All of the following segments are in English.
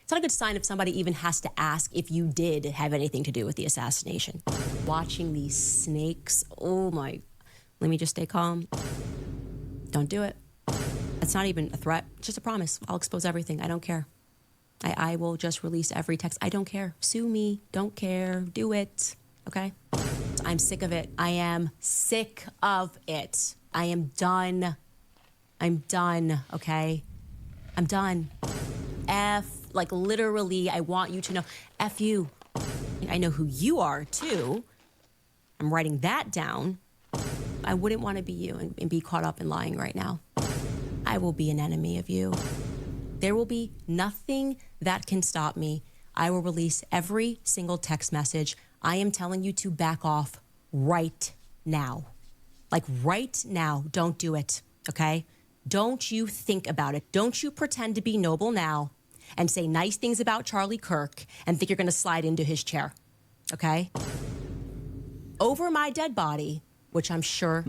It's not a good sign if somebody even has to ask if you did have anything to do with the assassination. Watching these snakes, oh my, let me just stay calm. Don't do it. It's not even a threat, it's just a promise. I'll expose everything, I don't care. I will just release every text, I don't care. Sue me, don't care, do it, okay? I'm sick of it. I am sick of it. I am done. I'm done, okay? I'm done. Like literally, I want you to know, F you. I know who you are too. I'm writing that down. I wouldn't want to be you and be caught up in lying right now. I will be an enemy of you. There will be nothing that can stop me. I will release every single text message. I am telling you to back off right now. Like right now, don't do it, okay? Don't you think about it. Don't you pretend to be noble now and say nice things about Charlie Kirk and think you're gonna slide into his chair, okay? Over my dead body, which I'm sure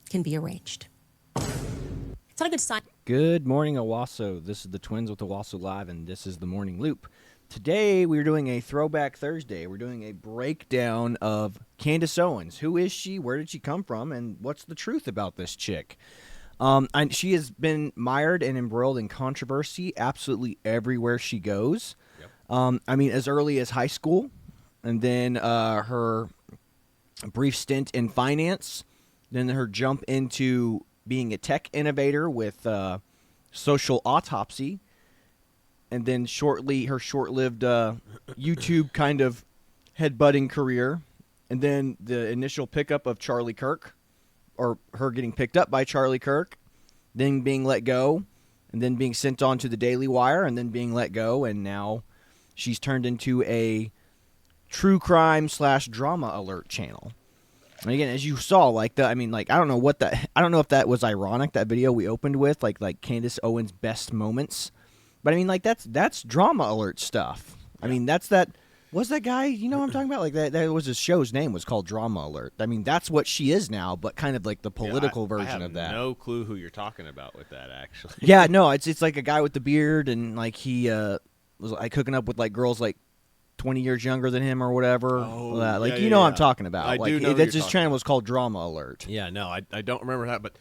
can be arranged. It's not a good sign. Good morning, Owasso. This is the Twins with Owasso Live, and this is the Morning Loop. Today, we're doing a Throwback Thursday. We're doing a breakdown of Candance Owens. Who is she? Where did she come from? And what's the truth about this chick? She has been mired and embroiled in controversy absolutely everywhere she goes. Yep. As early as high school, and then her brief stint in finance, then her jump into being a tech innovator with Social Autopsy, and then shortly her short-lived YouTube kind of headbutting career, and then the initial pickup of Charlie Kirk, or her getting picked up by Charlie Kirk, then being let go, and then being sent on to the Daily Wire, and then being let go, and now she's turned into a true crime / drama alert channel. And again, as you saw, I don't know if that was ironic, that video we opened with, like Candance Owens' best moments. But that's drama alert stuff. Yeah. Was that guy, you know what I'm talking about? That was his show's name, was called Drama Alert. That's what she is now, but kind of like the political version of that. I have no clue who you're talking about with that, actually. Yeah, no, it's like a guy with the beard, and he was hooking up with girls 20 years younger than him or whatever. Oh, you know what I'm talking about. I do know his channel was called Drama Alert. Yeah, no, I don't remember that, but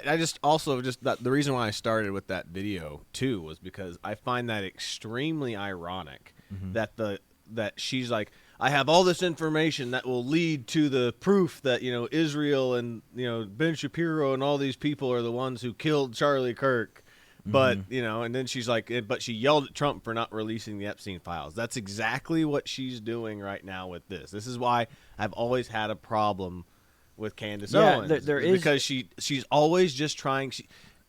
I just also the reason why I started with that video too was because I find that extremely ironic that she's like, I have all this information that will lead to the proof that Israel and Ben Shapiro and all these people are the ones who killed Charlie Kirk. But, and then she's like, but she yelled at Trump for not releasing the Epstein files. That's exactly what she's doing right now with this. This is why I've always had a problem with Candance Owens. Because she's always just trying.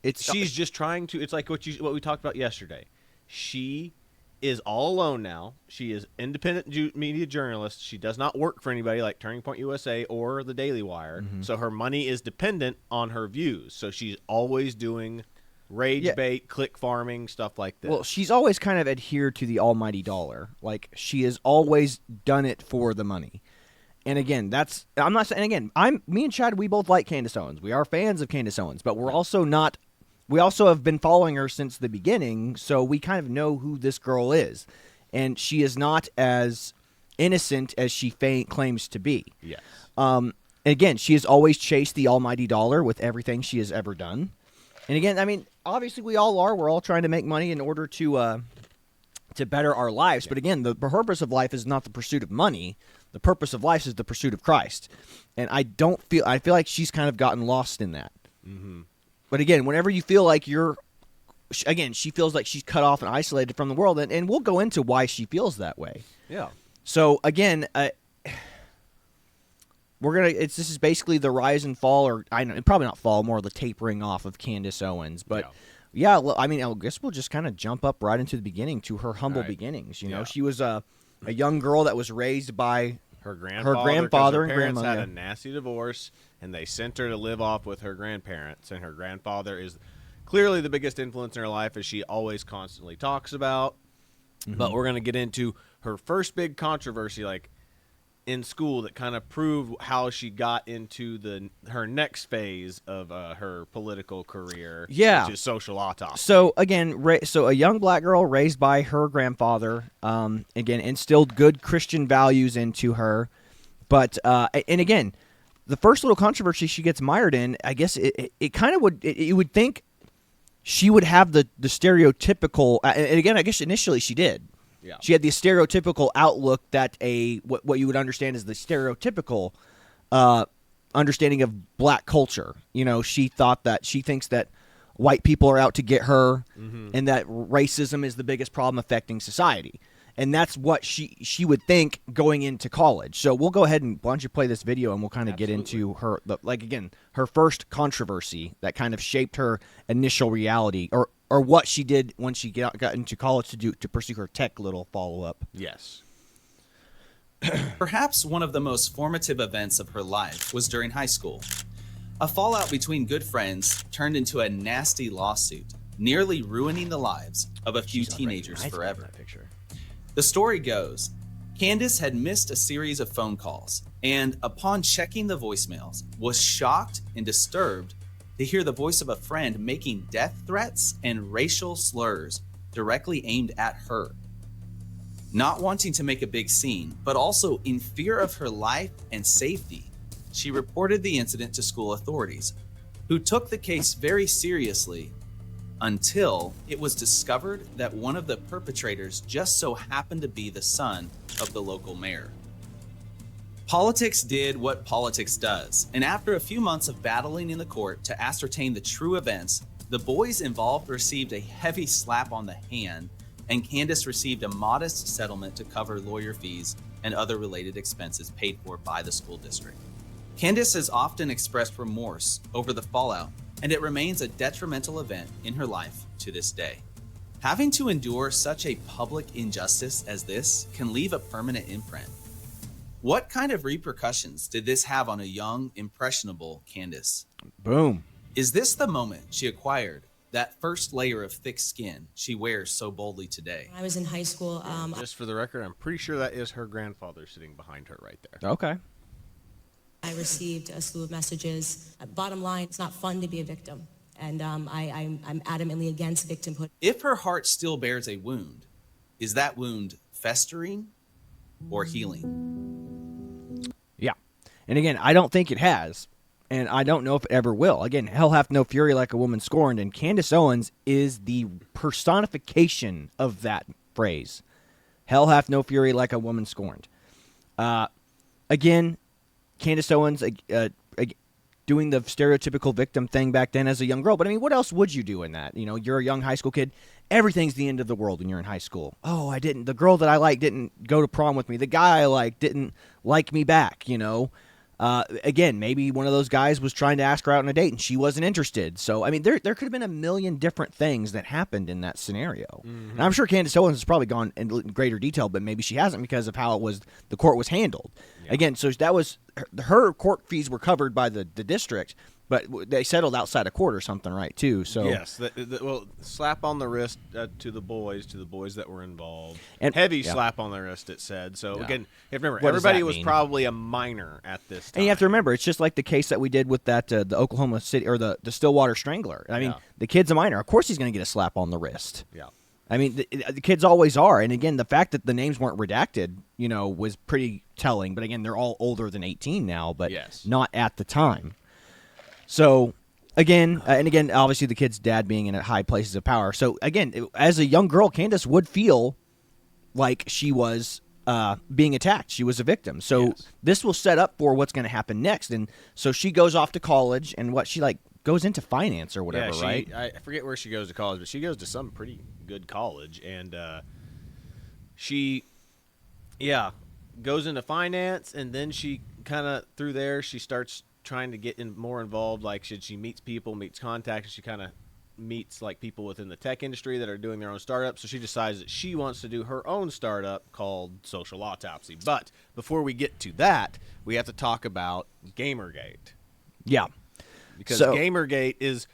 She's just trying to. It's like what we talked about yesterday. She is all alone now. She is independent media journalist. She does not work for anybody like Turning Point USA or the Daily Wire. Mm-hmm. So her money is dependent on her views. So she's always doing rage bait, click farming, stuff like this. Well, she's always kind of adhered to the almighty dollar. She has always done it for the money. And again, I'm not saying, and again, me and Chad, we both like Candance Owens. We are fans of Candance Owens, but we're also not, we also have been following her since the beginning, so we kind of know who this girl is. And she is not as innocent as she claims to be. Yes. And again, she has always chased the almighty dollar with everything she has ever done. And again, obviously we all are. We're all trying to make money in order to better our lives. Yeah. But again, the purpose of life is not the pursuit of money. The purpose of life is the pursuit of Christ. And I feel like she's kind of gotten lost in that. Mm-hmm. But again, whenever you feel like she feels like she's cut off and isolated from the world. And we'll go into why she feels that way. Yeah. So again, this is basically the rise and fall, or probably not fall, more the tapering off of Candance Owens. But yeah, I guess we'll just kind of jump up right into the beginning to her humble beginnings. She was a young girl that was raised by her grandfather and grandmother. Had a nasty divorce, and they sent her to live off with her grandparents. And her grandfather is clearly the biggest influence in her life, as she always constantly talks about. Mm-hmm. But we're going to get into her first big controversy, in school that kind of proved how she got into her next phase of her political career, Yeah. which is social autopsy. So again, so a young black girl raised by her grandfather, again instilled good Christian values into her, but and again, the first little controversy she gets mired in, I guess it kind of would you would think she would have the stereotypical, and again, I guess initially she did. Yeah. She had the stereotypical outlook that what you would understand is the stereotypical understanding of black culture. You know, she thinks that white people are out to get her, and that racism is the biggest problem affecting society. And that's what she would think going into college. So we'll go ahead and why don't you play this video and we'll kind of get into her, her first controversy that kind of shaped her initial reality, or what she did when she got into college to pursue her tech little follow-up. Yes. Perhaps one of the most formative events of her life was during high school. A fallout between good friends turned into a nasty lawsuit, nearly ruining the lives of a few teenagers forever. The story goes, Candance had missed a series of phone calls, and upon checking the voicemails, was shocked and disturbed to hear the voice of a friend making death threats and racial slurs directly aimed at her. Not wanting to make a big scene, but also in fear of her life and safety, she reported the incident to school authorities, who took the case very seriously until it was discovered that one of the perpetrators just so happened to be the son of the local mayor. Politics did what politics does, and after a few months of battling in the court to ascertain the true events, the boys involved received a heavy slap on the hand, and Candance received a modest settlement to cover lawyer fees and other related expenses paid for by the school district. Candance has often expressed remorse over the fallout, and it remains a detrimental event in her life to this day. Having to endure such a public injustice as this can leave a permanent imprint. What kind of repercussions did this have on a young, impressionable Candance? Boom. Is this the moment she acquired that first layer of thick skin she wears so boldly today? When I was in high school, Just for the record, I'm pretty sure that is her grandfather sitting behind her right there. Okay. I received a slew of messages. Bottom line, it's not fun to be a victim, and I'm adamantly against victimhood. If her heart still bears a wound, is that wound festering or healing? Yeah. And again, I don't think it has, and I don't know if it ever will. Again, hell hath no fury like a woman scorned, and Candance Owens is the personification of that phrase. Hell hath no fury like a woman scorned. Again, Candance Owens doing the stereotypical victim thing back then as a young girl. But, I mean, what else would you do in that? You know, you're a young high school kid. Everything's the end of the world when you're in high school. Oh, the girl that I like didn't go to prom with me. The guy I like didn't like me back, you know. Again, maybe one of those guys was trying to ask her out on a date and she wasn't interested. So, I mean, there could have been a million different things that happened in that scenario. And I'm sure Candance Owens has probably gone in greater detail, but maybe she hasn't because of how the court was handled. Yeah. Again, so that was her court fees were covered by the district, but they settled outside of court or something, right? Too. So yes, well, slap on the wrist to the boys that were involved, and heavy slap on the wrist. It said so. Yeah. Again, you have to remember What everybody does that was mean? probably a minor at this time. And you have to remember, it's just like the case that we did with that the Oklahoma City or the Stillwater Strangler. I mean, the kid's a minor. Of course, he's going to get a slap on the wrist. Yeah. I mean, the kids always are. And again, the fact that the names weren't redacted, you know, was pretty telling. But again, they're all older than 18 now, but not at the time. So, again, obviously the kid's dad being in high places of power. So, again, as a young girl, Candance would feel like she was being attacked. She was a victim. So this will set up for what's going to happen next. And so she goes off to college, and she goes into finance or whatever, right? I forget where she goes to college, but she goes to some pretty good college, and she goes into finance, and then she kind of through there she starts trying to get more involved. Like she meets people, meets contacts, she kind of meets like people within the tech industry that are doing their own startups. So she decides that she wants to do her own startup called Social Autopsy. But before we get to that, we have to talk about Gamergate. Yeah. Because Gamergate is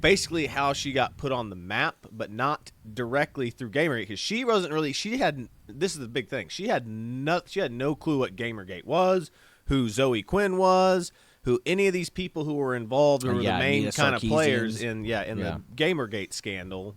basically how she got put on the map, but not directly through Gamergate, because she wasn't really. She had, this is the big thing. She had no clue what Gamergate was, who Zoe Quinn was, who any of these people who were involved, who were the main kind of players in the Gamergate scandal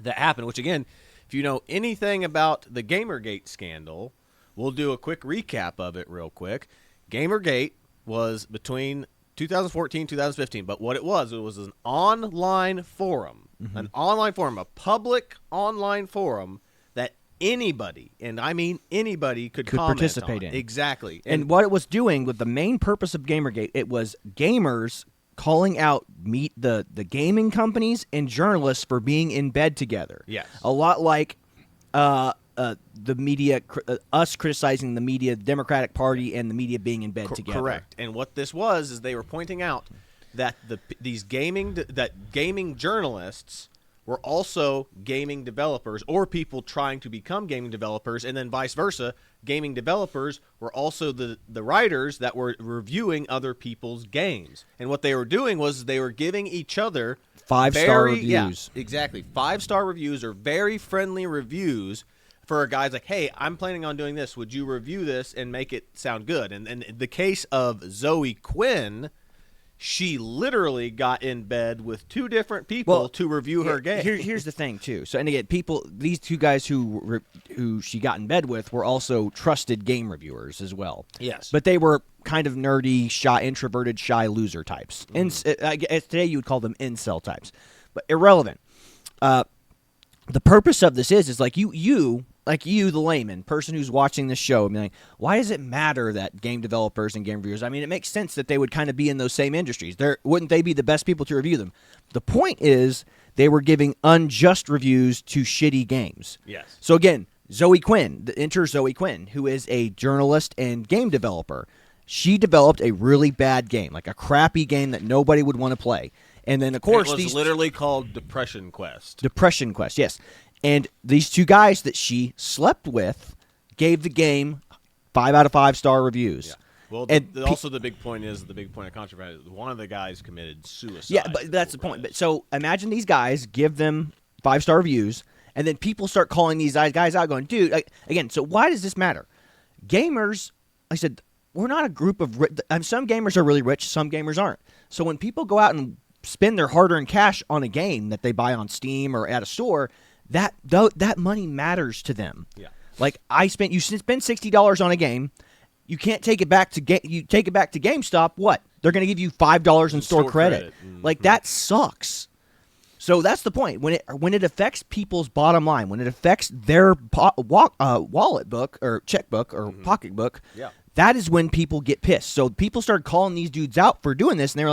that happened. Which again, if you know anything about the Gamergate scandal, we'll do a quick recap of it real quick. Gamergate was between 2014, 2015, but what it was an online forum, a public online forum that anybody, and I mean anybody, could comment participate on. in. Exactly. And what it was doing with the main purpose of Gamergate, it was gamers calling out the gaming companies and journalists for being in bed together. Yes. A lot like the media, us criticizing the media, the Democratic Party, and the media being in bed together. Correct. And what this was is they were pointing out that gaming journalists were also gaming developers, or people trying to become gaming developers, and then vice versa. Gaming developers were also the writers that were reviewing other people's games. And what they were doing was they were giving each other 5-star reviews. Yeah, exactly. 5-star reviews, or very friendly reviews for a guy's like, hey, I'm planning on doing this. Would you review this and make it sound good? And in the case of Zoe Quinn, she literally got in bed with 2 different people to review her game. Here's the thing, too. So, and again, these 2 guys who she got in bed with were also trusted game reviewers as well. Yes. But they were kind of nerdy, shy, introverted, shy loser types. I guess today you would call them incel types. But irrelevant. The purpose of this is like you, the layman, person who's watching this show, I mean, like, why does it matter that game developers and game reviewers? I mean, it makes sense that they would kind of be in those same industries. Wouldn't they be the best people to review them? The point is they were giving unjust reviews to shitty games. Yes. So again, Zoe Quinn, enter Zoe Quinn, who is a journalist and game developer. She developed a really bad game, like a crappy game that nobody would want to play. And then, of course, it was literally called Depression Quest. Depression Quest, yes. And these 2 guys that she slept with gave the game 5 out of 5-star reviews. Yeah. Well, also the big point of controversy is one of the guys committed suicide. Yeah, but that's the point. But so imagine these guys give them 5-star reviews, and then people start calling these guys out, going, "Dude, again." So why does this matter? Gamers, like I said, we're not a group of. Some gamers are really rich, some gamers aren't. So when people go out and spend their hard-earned cash on a game that they buy on Steam or at a store, that money matters to them. Yeah. Like you spend $60 on a game, you can't take it back to you take it back to GameStop. What? They're going to give you $5 in store credit. Mm-hmm. Like that sucks. So that's the point. When it affects people's bottom line, when it affects their wallet book or checkbook or pocketbook, that is when people get pissed. So people started calling these dudes out for doing this, and they were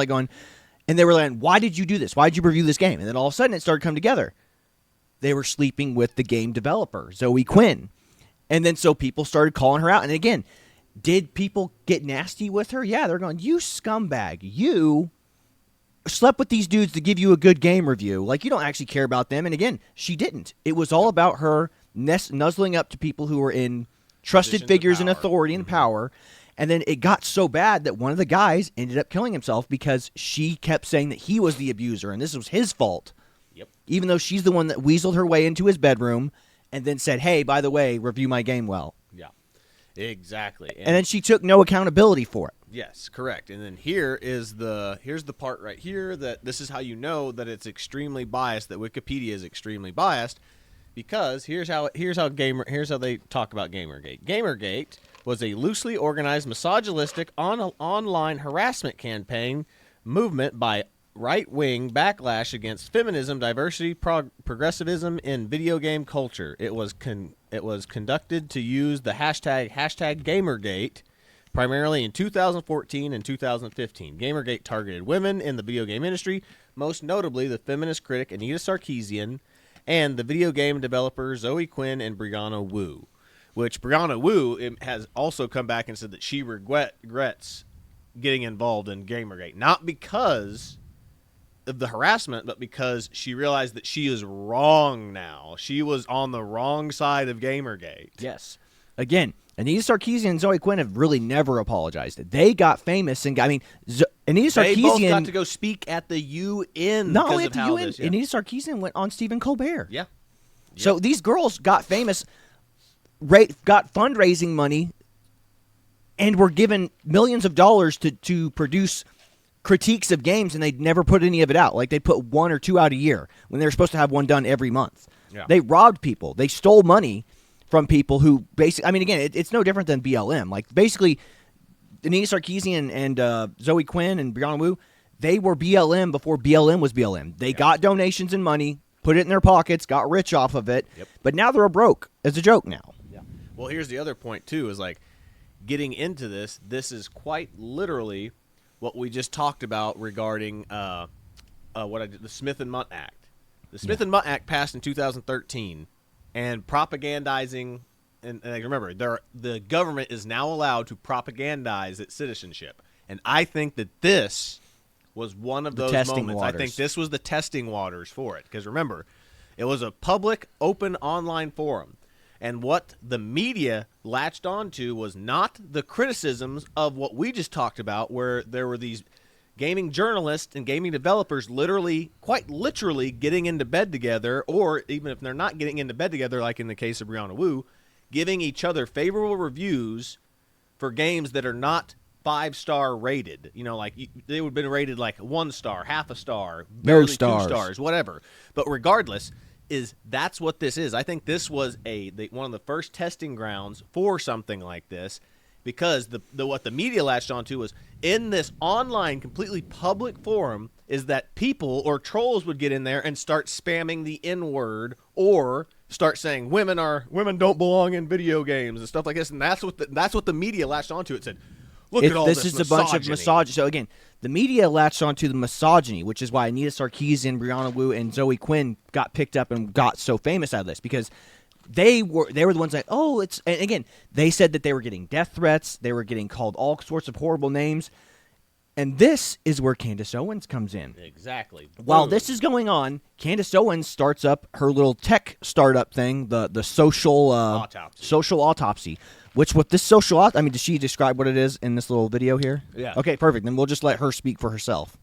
like why did you do this? Why did you review this game? And then all of a sudden it started coming together. They were sleeping with the game developer, Zoe Quinn. And then so people started calling her out. And again, did people get nasty with her? Yeah, they're going, you scumbag. You slept with these dudes to give you a good game review. Like, you don't actually care about them. And again, she didn't. It was all about her nuzzling up to people who were in trusted figures in authority and power. And then it got so bad that one of the guys ended up killing himself because she kept saying that he was the abuser and this was his fault. Yep. Even though she's the one that weaseled her way into his bedroom and then said, hey, by the way, review my game well. Yeah, exactly. And then she took no accountability for it. Yes, correct. And then here's the part right here that this is how you know that it's extremely biased, that Wikipedia is extremely biased, because here's how they talk about Gamergate. Gamergate was a loosely organized misogynistic online harassment campaign movement by right-wing backlash against feminism, diversity, progressivism in video game culture. It was conducted to use the hashtag Gamergate primarily in 2014 and 2015. Gamergate targeted women in the video game industry, most notably the feminist critic Anita Sarkeesian and the video game developer Zoe Quinn and Brianna Wu. Which Brianna Wu has also come back and said that she regrets getting involved in Gamergate. Not because of the harassment, but because she realized that she is wrong now. She was on the wrong side of Gamergate. Yes. again, Anita Sarkeesian and Zoe Quinn have really never apologized. They got famous and Anita Sarkeesian. They both got to go speak at the UN. Not only because at of the how UN. this- yeah. Anita Sarkeesian went on Stephen Colbert. Yeah. So these girls got famous, got fundraising money, and were given millions of dollars to produce critiques of games, and they'd never put any of it out. Like, they put 1 or 2 out a year when they were supposed to have one done every month. Yeah. They robbed people. They stole money from people who basically, I mean, again, it's no different than BLM. Like, basically, Anita Sarkeesian and Zoe Quinn and Brianna Wu, they were BLM before BLM was BLM. They got donations and money, put it in their pockets, got rich off of it, but now they're broke as a joke now. Yeah. Well, here's the other point, too, is like getting into this is quite literally what we just talked about regarding the Smith and Munt Act. The Smith and Munt Act passed in 2013, and propagandizing, and remember, the government is now allowed to propagandize its citizenship. And I think that this was one of those testing moments. waters. I think this was the testing waters for it. Because remember, it was a public, open online forum. And what the media latched onto was not the criticisms of what we just talked about, where there were these gaming journalists and gaming developers quite literally getting into bed together, or even if they're not getting into bed together, like in the case of Brianna Wu, giving each other favorable reviews for games that are not 5-star rated. You know, like they would have been rated like 1 star, half a star, barely 2 stars, whatever. But regardless, that's what this is. I think this was one of the first testing grounds for something like this, because what the media latched onto was, in this online, completely public forum, is that people or trolls would get in there and start spamming the N-word, or start saying women don't belong in video games and stuff like this. And that's what the media latched onto. It said, look at all this is a bunch of misogyny. So again, the media latched onto the misogyny, which is why Anita Sarkeesian, Brianna Wu, and Zoe Quinn got picked up and got so famous out of this, because they were the ones that, and again, they said that they were getting death threats, they were getting called all sorts of horrible names, and this is where Candace Owens comes in. Exactly. While this is going on, Candace Owens starts up her little tech startup thing, the social autopsy. Which with this I mean, does she describe what it is in this little video here? Yeah. Okay, perfect. Then we'll just let her speak for herself.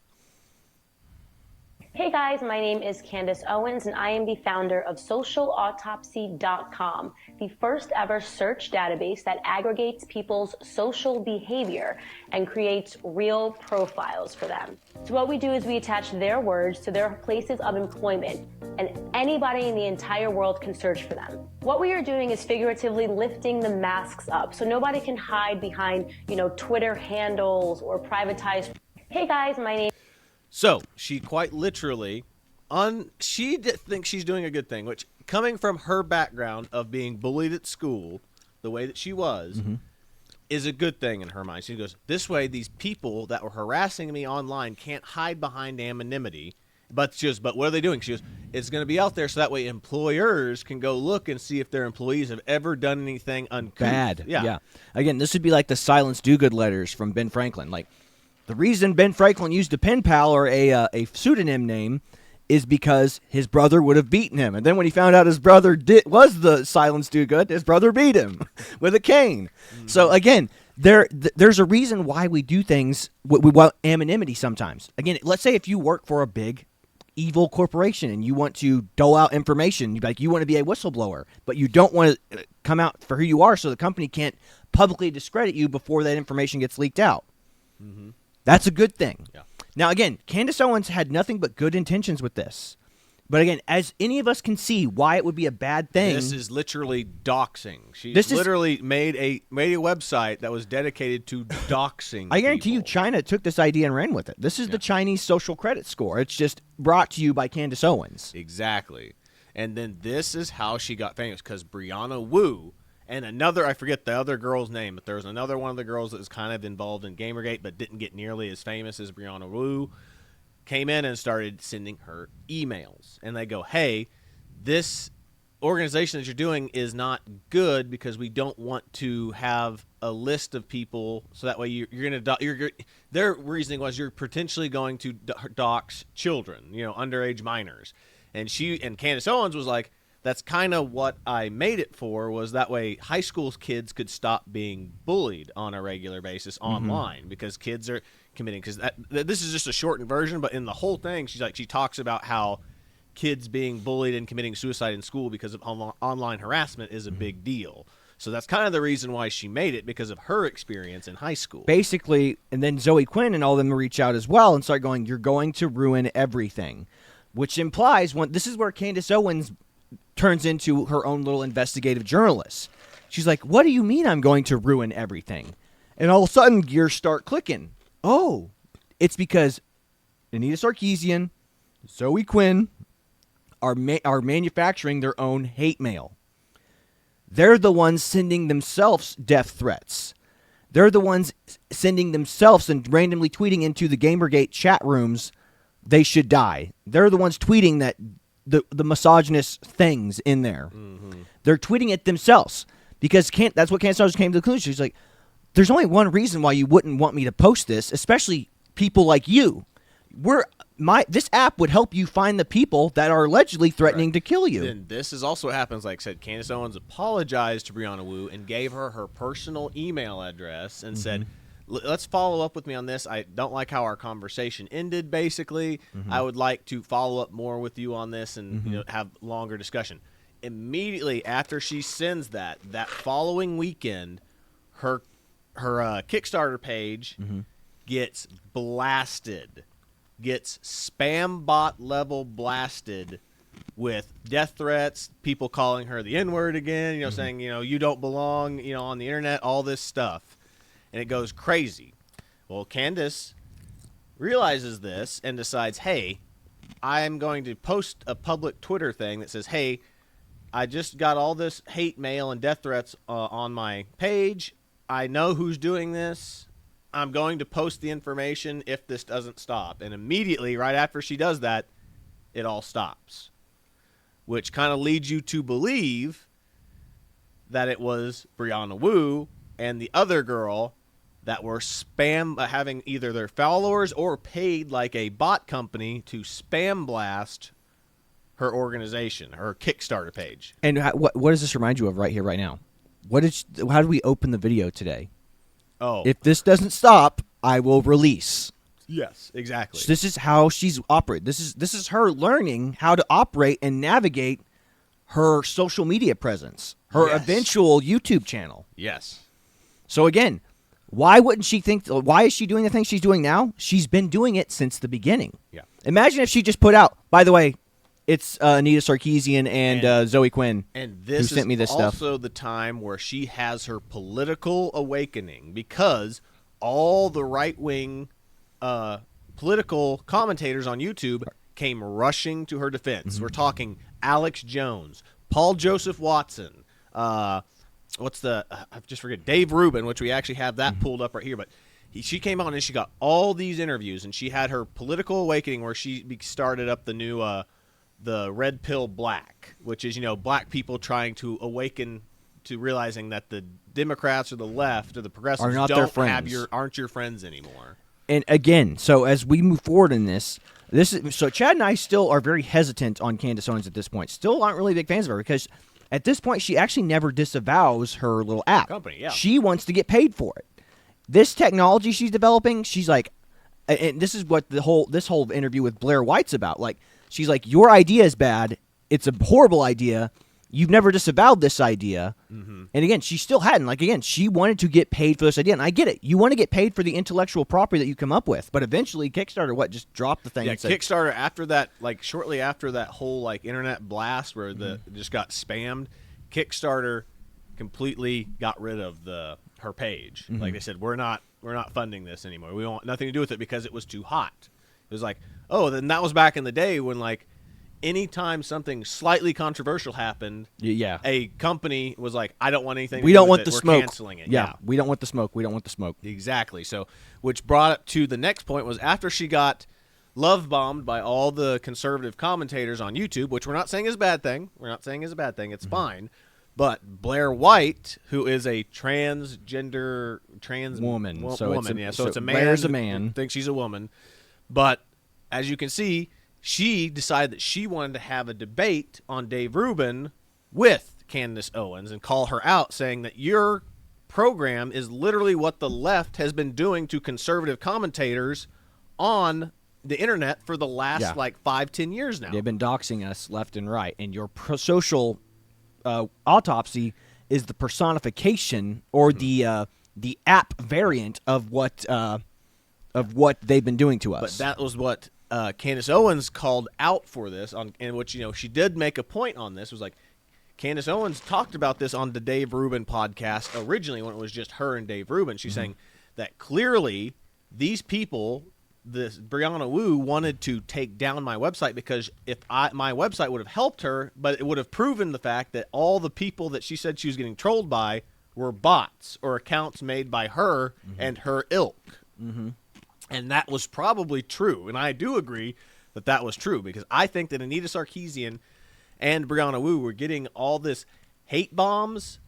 Hey guys, my name is Candace Owens and I am the founder of socialautopsy.com, the first ever search database that aggregates people's social behavior and creates real profiles for them. So what we do is we attach their words to their places of employment, and anybody in the entire world can search for them. What we are doing is figuratively lifting the masks up so nobody can hide behind, Twitter handles or privatized. Hey guys, my name. So she quite literally, she thinks she's doing a good thing, which, coming from her background of being bullied at school, the way that she was, is a good thing in her mind. She goes, this way, these people that were harassing me online can't hide behind anonymity. But what are they doing? She goes, it's going to be out there so that way employers can go look and see if their employees have ever done anything uncouth. Bad. Yeah. Again, this would be like the Silence Do-Good letters from Ben Franklin. Like, the reason Ben Franklin used a pen pal or a pseudonym name is because his brother would have beaten him. And then when he found out his brother was the Silence Do-Good, his brother beat him with a cane. So again, there's a reason why we do things. We want anonymity sometimes. Again, let's say if you work for a big evil corporation and you want to dole out information, you want to be a whistleblower, but you don't want to come out for who you are, so the company can't publicly discredit you before that information gets leaked out. Mm-hmm. That's a good thing. Yeah. Now, again, Candace Owens had nothing but good intentions with this. But again, as any of us can see why it would be a bad thing. This is literally doxing. She's literally made a website that was dedicated to doxing. I guarantee you China took this idea and ran with it. This is the Chinese social credit score. It's just brought to you by Candace Owens. Exactly. And then this is how she got famous, because Brianna Wu and I forget the other girl's name, but there was another one of the girls that was kind of involved in Gamergate but didn't get nearly as famous as Brianna Wu, came in and started sending her emails. And they go, hey, this organization that you're doing is not good because we don't want to have a list of people, so that way you're going to their reasoning was you're potentially going to dox children, underage minors. And Candace Owens was like, that's kind of what I made it for, was that way high school kids could stop being bullied on a regular basis online, because kids are committing, because this is just a shortened version, but in the whole thing, she talks about how kids being bullied and committing suicide in school because of online harassment is a big deal. So that's kind of the reason why she made it, because of her experience in high school. Basically, and then Zoe Quinn and all of them reach out as well and start going, you're going to ruin everything, which implies this is where Candace Owens turns into her own little investigative journalist. She's like, what do you mean I'm going to ruin everything? And all of a sudden, gears start clicking. Oh, it's because Anita Sarkeesian, Zoe Quinn are manufacturing their own hate mail. They're the ones sending themselves death threats. They're the ones sending themselves and randomly tweeting into the Gamergate chat rooms, they should die. They're the ones tweeting that the misogynist things in there. They're tweeting it themselves, because that's what Candace came to the conclusion. She's like, there's only one reason why you wouldn't want me to post this, especially people like you. This app would help you find the people that are allegedly threatening to kill you. And this is also what happens. Like I said, Candace Owens apologized to Brianna Wu and gave her personal email address and said, let's follow up with me on this. I don't like how our conversation ended, basically. I would like to follow up more with you on this and have longer discussion. Immediately after she sends that following weekend, her Kickstarter page gets blasted. Gets spam bot level blasted with death threats, people calling her the N-word again, saying, you don't belong, on the internet, all this stuff. And it goes crazy. Well, Candace realizes this and decides, hey, I'm going to post a public Twitter thing that says, hey, I just got all this hate mail and death threats on my page. I know who's doing this. I'm going to post the information if this doesn't stop. And immediately, right after she does that, it all stops. Which kind of leads you to believe that it was Brianna Wu and the other girl that were having either their followers or paid like a bot company to spam blast her organization, her Kickstarter page. And what does this remind you of right here, right now? How do we open the video today? Oh. If this doesn't stop, I will release. Yes, exactly. So this is how she's operated. This is her learning how to operate and navigate her social media presence, her eventual YouTube channel. Yes. So again, why wouldn't she think? Why is she doing the things she's doing now? She's been doing it since the beginning. Yeah. Imagine if she just put out, by the way, it's Anita Sarkeesian and Zoe Quinn and this who sent me this also stuff. The time where she has her political awakening, because all the right-wing political commentators on YouTube came rushing to her defense. We're talking Alex Jones, Paul Joseph Watson, I just forget, Dave Rubin, which we actually have that pulled up right here, but she came on and she got all these interviews, and she had her political awakening where she started up the new the Red Pill Black, which is, black people trying to awaken to realizing that the Democrats or the left or the progressives Are not their friends. aren't your friends anymore. And again, so as we move forward in so Chad and I still are very hesitant on Candace Owens at this point. Still aren't really big fans of her, because at this point she actually never disavows her little app. Company, yeah. She wants to get paid for it. This technology she's developing, she's like, and this is what this whole interview with Blair White's about. Like, she's like, your idea is bad. It's a horrible idea. You've never disavowed this idea. And again, she still hadn't. Like, again, she wanted to get paid for this idea. And I get it. You want to get paid for the intellectual property that you come up with. But eventually, Kickstarter, just dropped the thing. Yeah, and said, Kickstarter, after that, shortly after that whole, internet blast where just got spammed, Kickstarter completely got rid of her page. Like they said, we're not funding this anymore. We want nothing to do with it because it was too hot. It was like, oh, then that was back in the day when, anytime something slightly controversial happened, a company was like, I don't want anything to we do don't with want it. the We're smoke. canceling it. Yeah, we don't want the smoke. We don't want the smoke. Exactly. So, which brought up to the next point was after she got love bombed by all the conservative commentators on YouTube, which we're not saying is a bad thing. It's fine. But Blair White, who is a trans woman, woman, so it's a man. Blair's a man. Thinks she's a woman. But as you can see, she decided that she wanted to have a debate on Dave Rubin with Candace Owens and call her out, saying that your program is literally what the left has been doing to conservative commentators on the internet for the last 5-10 years now. They've been doxing us left and right, and your social autopsy is the personification or the app variant of what they've been doing to us. But that was what Candace Owens called out for this, and which she did make a point on this. Was like Candace Owens talked about this on the Dave Rubin podcast originally when it was just her and Dave Rubin. She's saying that clearly these people, this Brianna Wu, wanted to take down my website because my website would have helped her, but it would have proven the fact that all the people that she said she was getting trolled by were bots or accounts made by her and her ilk. And that was probably true. And I do agree that that was true because I think that Anita Sarkeesian and Brianna Wu were getting all this hate bombs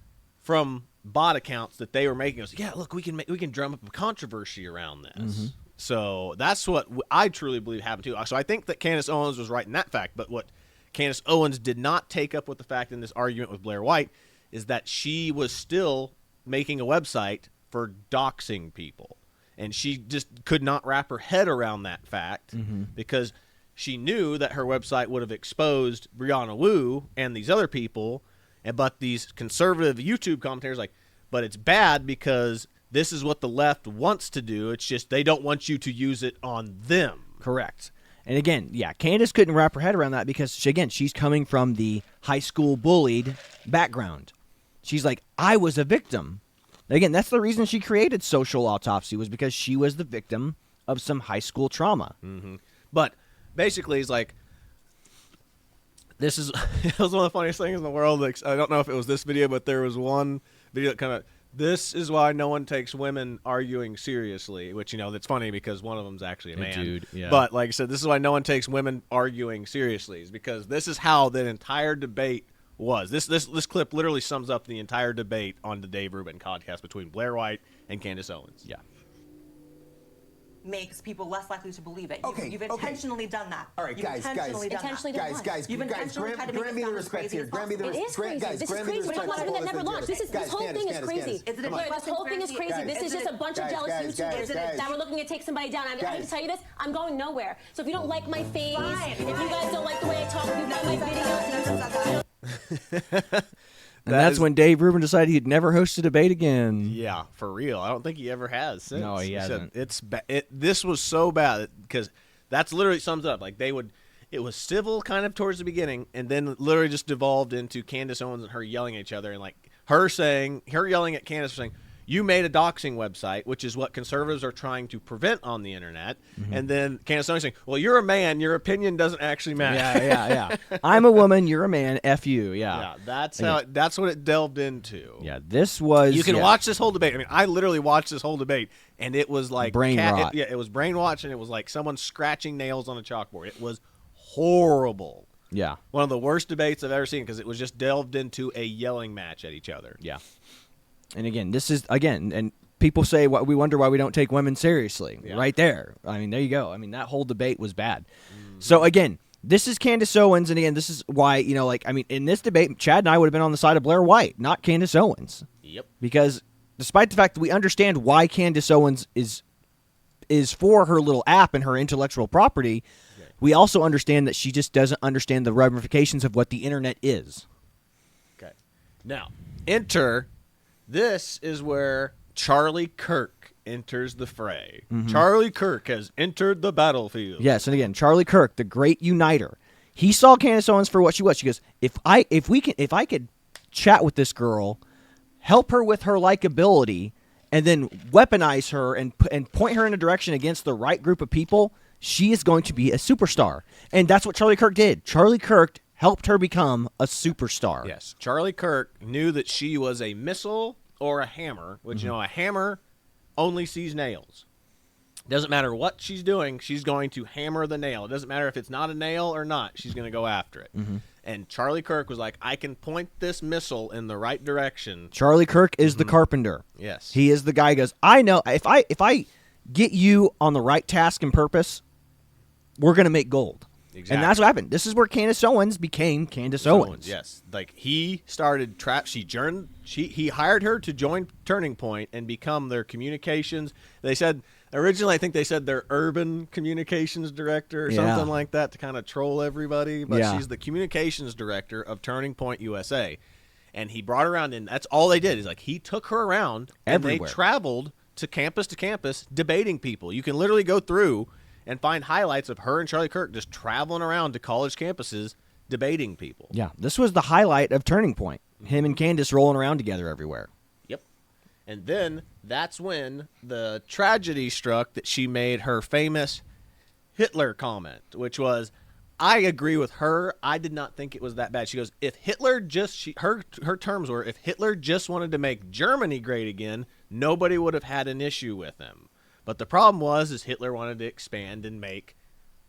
from bot accounts that they were making. It was, yeah, look, we can drum up a controversy around this. So that's what I truly believe happened too. So I think that Candace Owens was right in that fact. But what Candace Owens did not take up with the fact in this argument with Blair White is that she was still making a website for doxing people. And she just could not wrap her head around that fact because she knew that her website would have exposed Brianna Wu and these other people. But these conservative YouTube commentators but it's bad because this is what the left wants to do. It's just they don't want you to use it on them. Correct. And again, Candace couldn't wrap her head around that because, she's coming from the high school bullied background. She's like, I was a victim. Again, that's the reason she created Social Autopsy, was because she was the victim of some high school trauma. But basically, it's like, this is it was one of the funniest things in the world. Like, I don't know if it was this video, but there was one video that kind of, this is why no one takes women arguing seriously, which, that's funny because one of them's actually a man. Dude, yeah. But like I said, this is why no one takes women arguing seriously, is because this is how the entire debate was. This clip literally sums up the entire debate on the Dave Rubin podcast between Blair White and Candace Owens. Yeah. Makes people less likely to believe it. Okay, You've intentionally done that. All right, You've intentionally done that. You've intentionally tried to make grant it me the sound as respect crazy here. as Grant me the possible. It is crazy. Guys, This is grant me the crazy. We're talking about respect something that for never all launched. this. This whole thing is crazy. Is it a This whole thing is crazy. This is just a bunch of jealous YouTubers that were looking to take somebody down. I hate to tell you this, I'm going nowhere. So if you don't like my face, if you guys don't like the way I talk, if you don't like my videos, And that's when Dave Rubin decided he'd never host a debate again. Yeah, for real. I don't think he ever has since. No, he hasn't. This was so bad because that's literally sums up. Like it was civil kind of towards the beginning, and then literally just devolved into Candace Owens and her yelling at each other, and her yelling at Candace saying, "You made a doxing website," which is what conservatives are trying to prevent on the internet. And then Candace Owens saying, "Well, you're a man. Your opinion doesn't actually matter." Yeah. I'm a woman. You're a man. F you. Yeah, that's what it delved into. Yeah, this was. You can watch this whole debate. I mean, I literally watched this whole debate, and it was like brain rot. It was brainwashed, and it was like someone scratching nails on a chalkboard. It was horrible. Yeah, one of the worst debates I've ever seen because it was just delved into a yelling match at each other. Yeah. And again, and people say, we wonder why we don't take women seriously. Yeah. Right there. I mean, there you go. I mean, that whole debate was bad. So again, this is Candace Owens, and again, this is why, in this debate, Chad and I would have been on the side of Blair White, not Candace Owens. Yep. Because despite the fact that we understand why Candace Owens is for her little app and her intellectual property, we also understand that she just doesn't understand the ramifications of what the internet is. Okay. Now, this is where Charlie Kirk enters the fray. Charlie Kirk has entered the battlefield. Yes, and again, Charlie Kirk, the great uniter. He saw Candace Owens for what she was. She goes, if I could chat with this girl, help her with her likability, and then weaponize her and point her in a direction against the right group of people, she is going to be a superstar. And that's what Charlie Kirk did. Charlie Kirk helped her become a superstar. Yes. Charlie Kirk knew that she was a missile or a hammer, which, a hammer only sees nails. Doesn't matter what she's doing, she's going to hammer the nail. It doesn't matter if it's not a nail or not, she's going to go after it. And Charlie Kirk was like, I can point this missile in the right direction. Charlie Kirk is the carpenter. Yes. He is the guy who goes, I know, if I get you on the right task and purpose, we're going to make gold. Exactly. And that's what happened. This is where Candace Owens became Candace Owens. Yes, like he started he hired her to join Turning Point and become their communications. They said originally, I think they said their urban communications director or something like that to kind of troll everybody. But she's the communications director of Turning Point USA, and he brought her around, and that's all they did. Is like he took her around everywhere. And they traveled to campus debating people. You can literally go through and find highlights of her and Charlie Kirk just traveling around to college campuses debating people. Yeah, this was the highlight of Turning Point. Him and Candace rolling around together everywhere. Yep. And then that's when the tragedy struck that she made her famous Hitler comment, which was, I agree with her. I did not think it was that bad. She goes, if Hitler her terms were, if Hitler just wanted to make Germany great again, nobody would have had an issue with him. But the problem is Hitler wanted to expand and make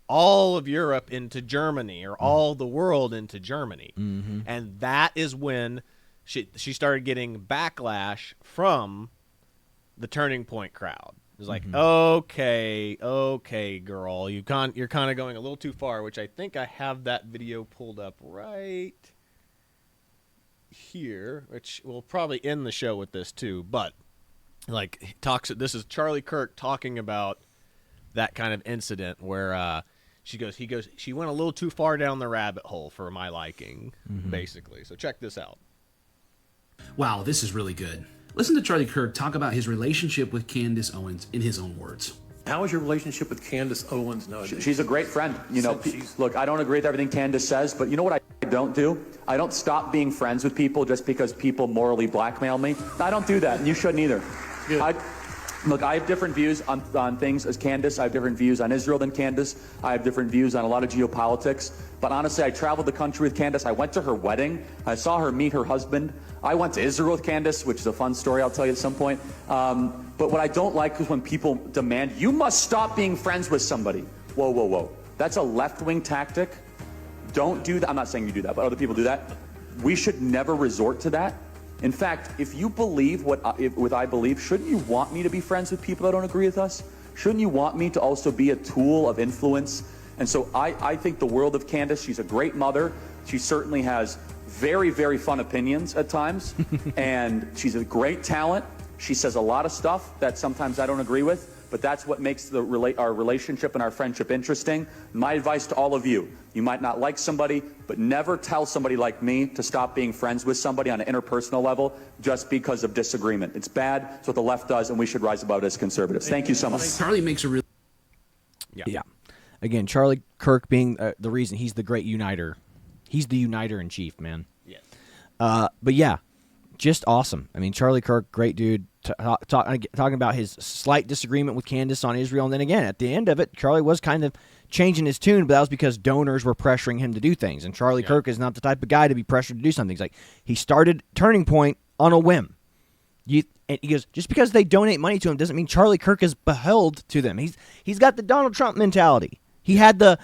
all of Europe into Germany or all the world into Germany. Mm-hmm. And that is when she started getting backlash from the Turning Point crowd. It was like, okay, girl, you're kind of going a little too far, which I think I have that video pulled up right here, which we'll probably end the show with this too, but like this is Charlie Kirk talking about that kind of incident where she went a little too far down the rabbit hole for my liking, basically. So check this out. Wow, this is really good. Listen to Charlie Kirk talk about his relationship with Candace Owens in his own words. How is your relationship with Candace Owens nowadays? She's a great friend. You know, look, I don't agree with everything Candace says, but you know what I don't do? I don't stop being friends with people just because people morally blackmail me. I don't do that, and you shouldn't either. Look, I have different views on things as Candace. I have different views on Israel than Candace. I have different views on a lot of geopolitics. But honestly, I traveled the country with Candace. I went to her wedding. I saw her meet her husband. I went to Israel with Candace, which is a fun story I'll tell you at some point. But what I don't like is when people demand, you must stop being friends with somebody. Whoa, whoa, whoa. That's a left-wing tactic. Don't do that. I'm not saying you do that, but other people do that. We should never resort to that. In fact, if you believe what I believe, shouldn't you want me to be friends with people that don't agree with us? Shouldn't you want me to also be a tool of influence? And so I think the world of Candace. She's a great mother. She certainly has very, very fun opinions at times. And she's a great talent. She says a lot of stuff that sometimes I don't agree with. But that's what makes our relationship and our friendship interesting. My advice to all of you, you might not like somebody, but never tell somebody like me to stop being friends with somebody on an interpersonal level just because of disagreement. It's bad. It's what the left does, and we should rise above it as conservatives. Thank you so much. Charlie makes a really... Yeah. Again, Charlie Kirk being the reason he's the great uniter. He's the uniter in chief, man. Yes. But yeah, just awesome. I mean, Charlie Kirk, great dude. Talking about his slight disagreement with Candace on Israel, and then again at the end of it, Charlie was kind of changing his tune, but that was because donors were pressuring him to do things, and Charlie Kirk is not the type of guy to be pressured to do something. He's like, he started Turning Point on a whim. And he goes, just because they donate money to him doesn't mean Charlie Kirk is beheld to them. He's got the Donald Trump mentality. He had the,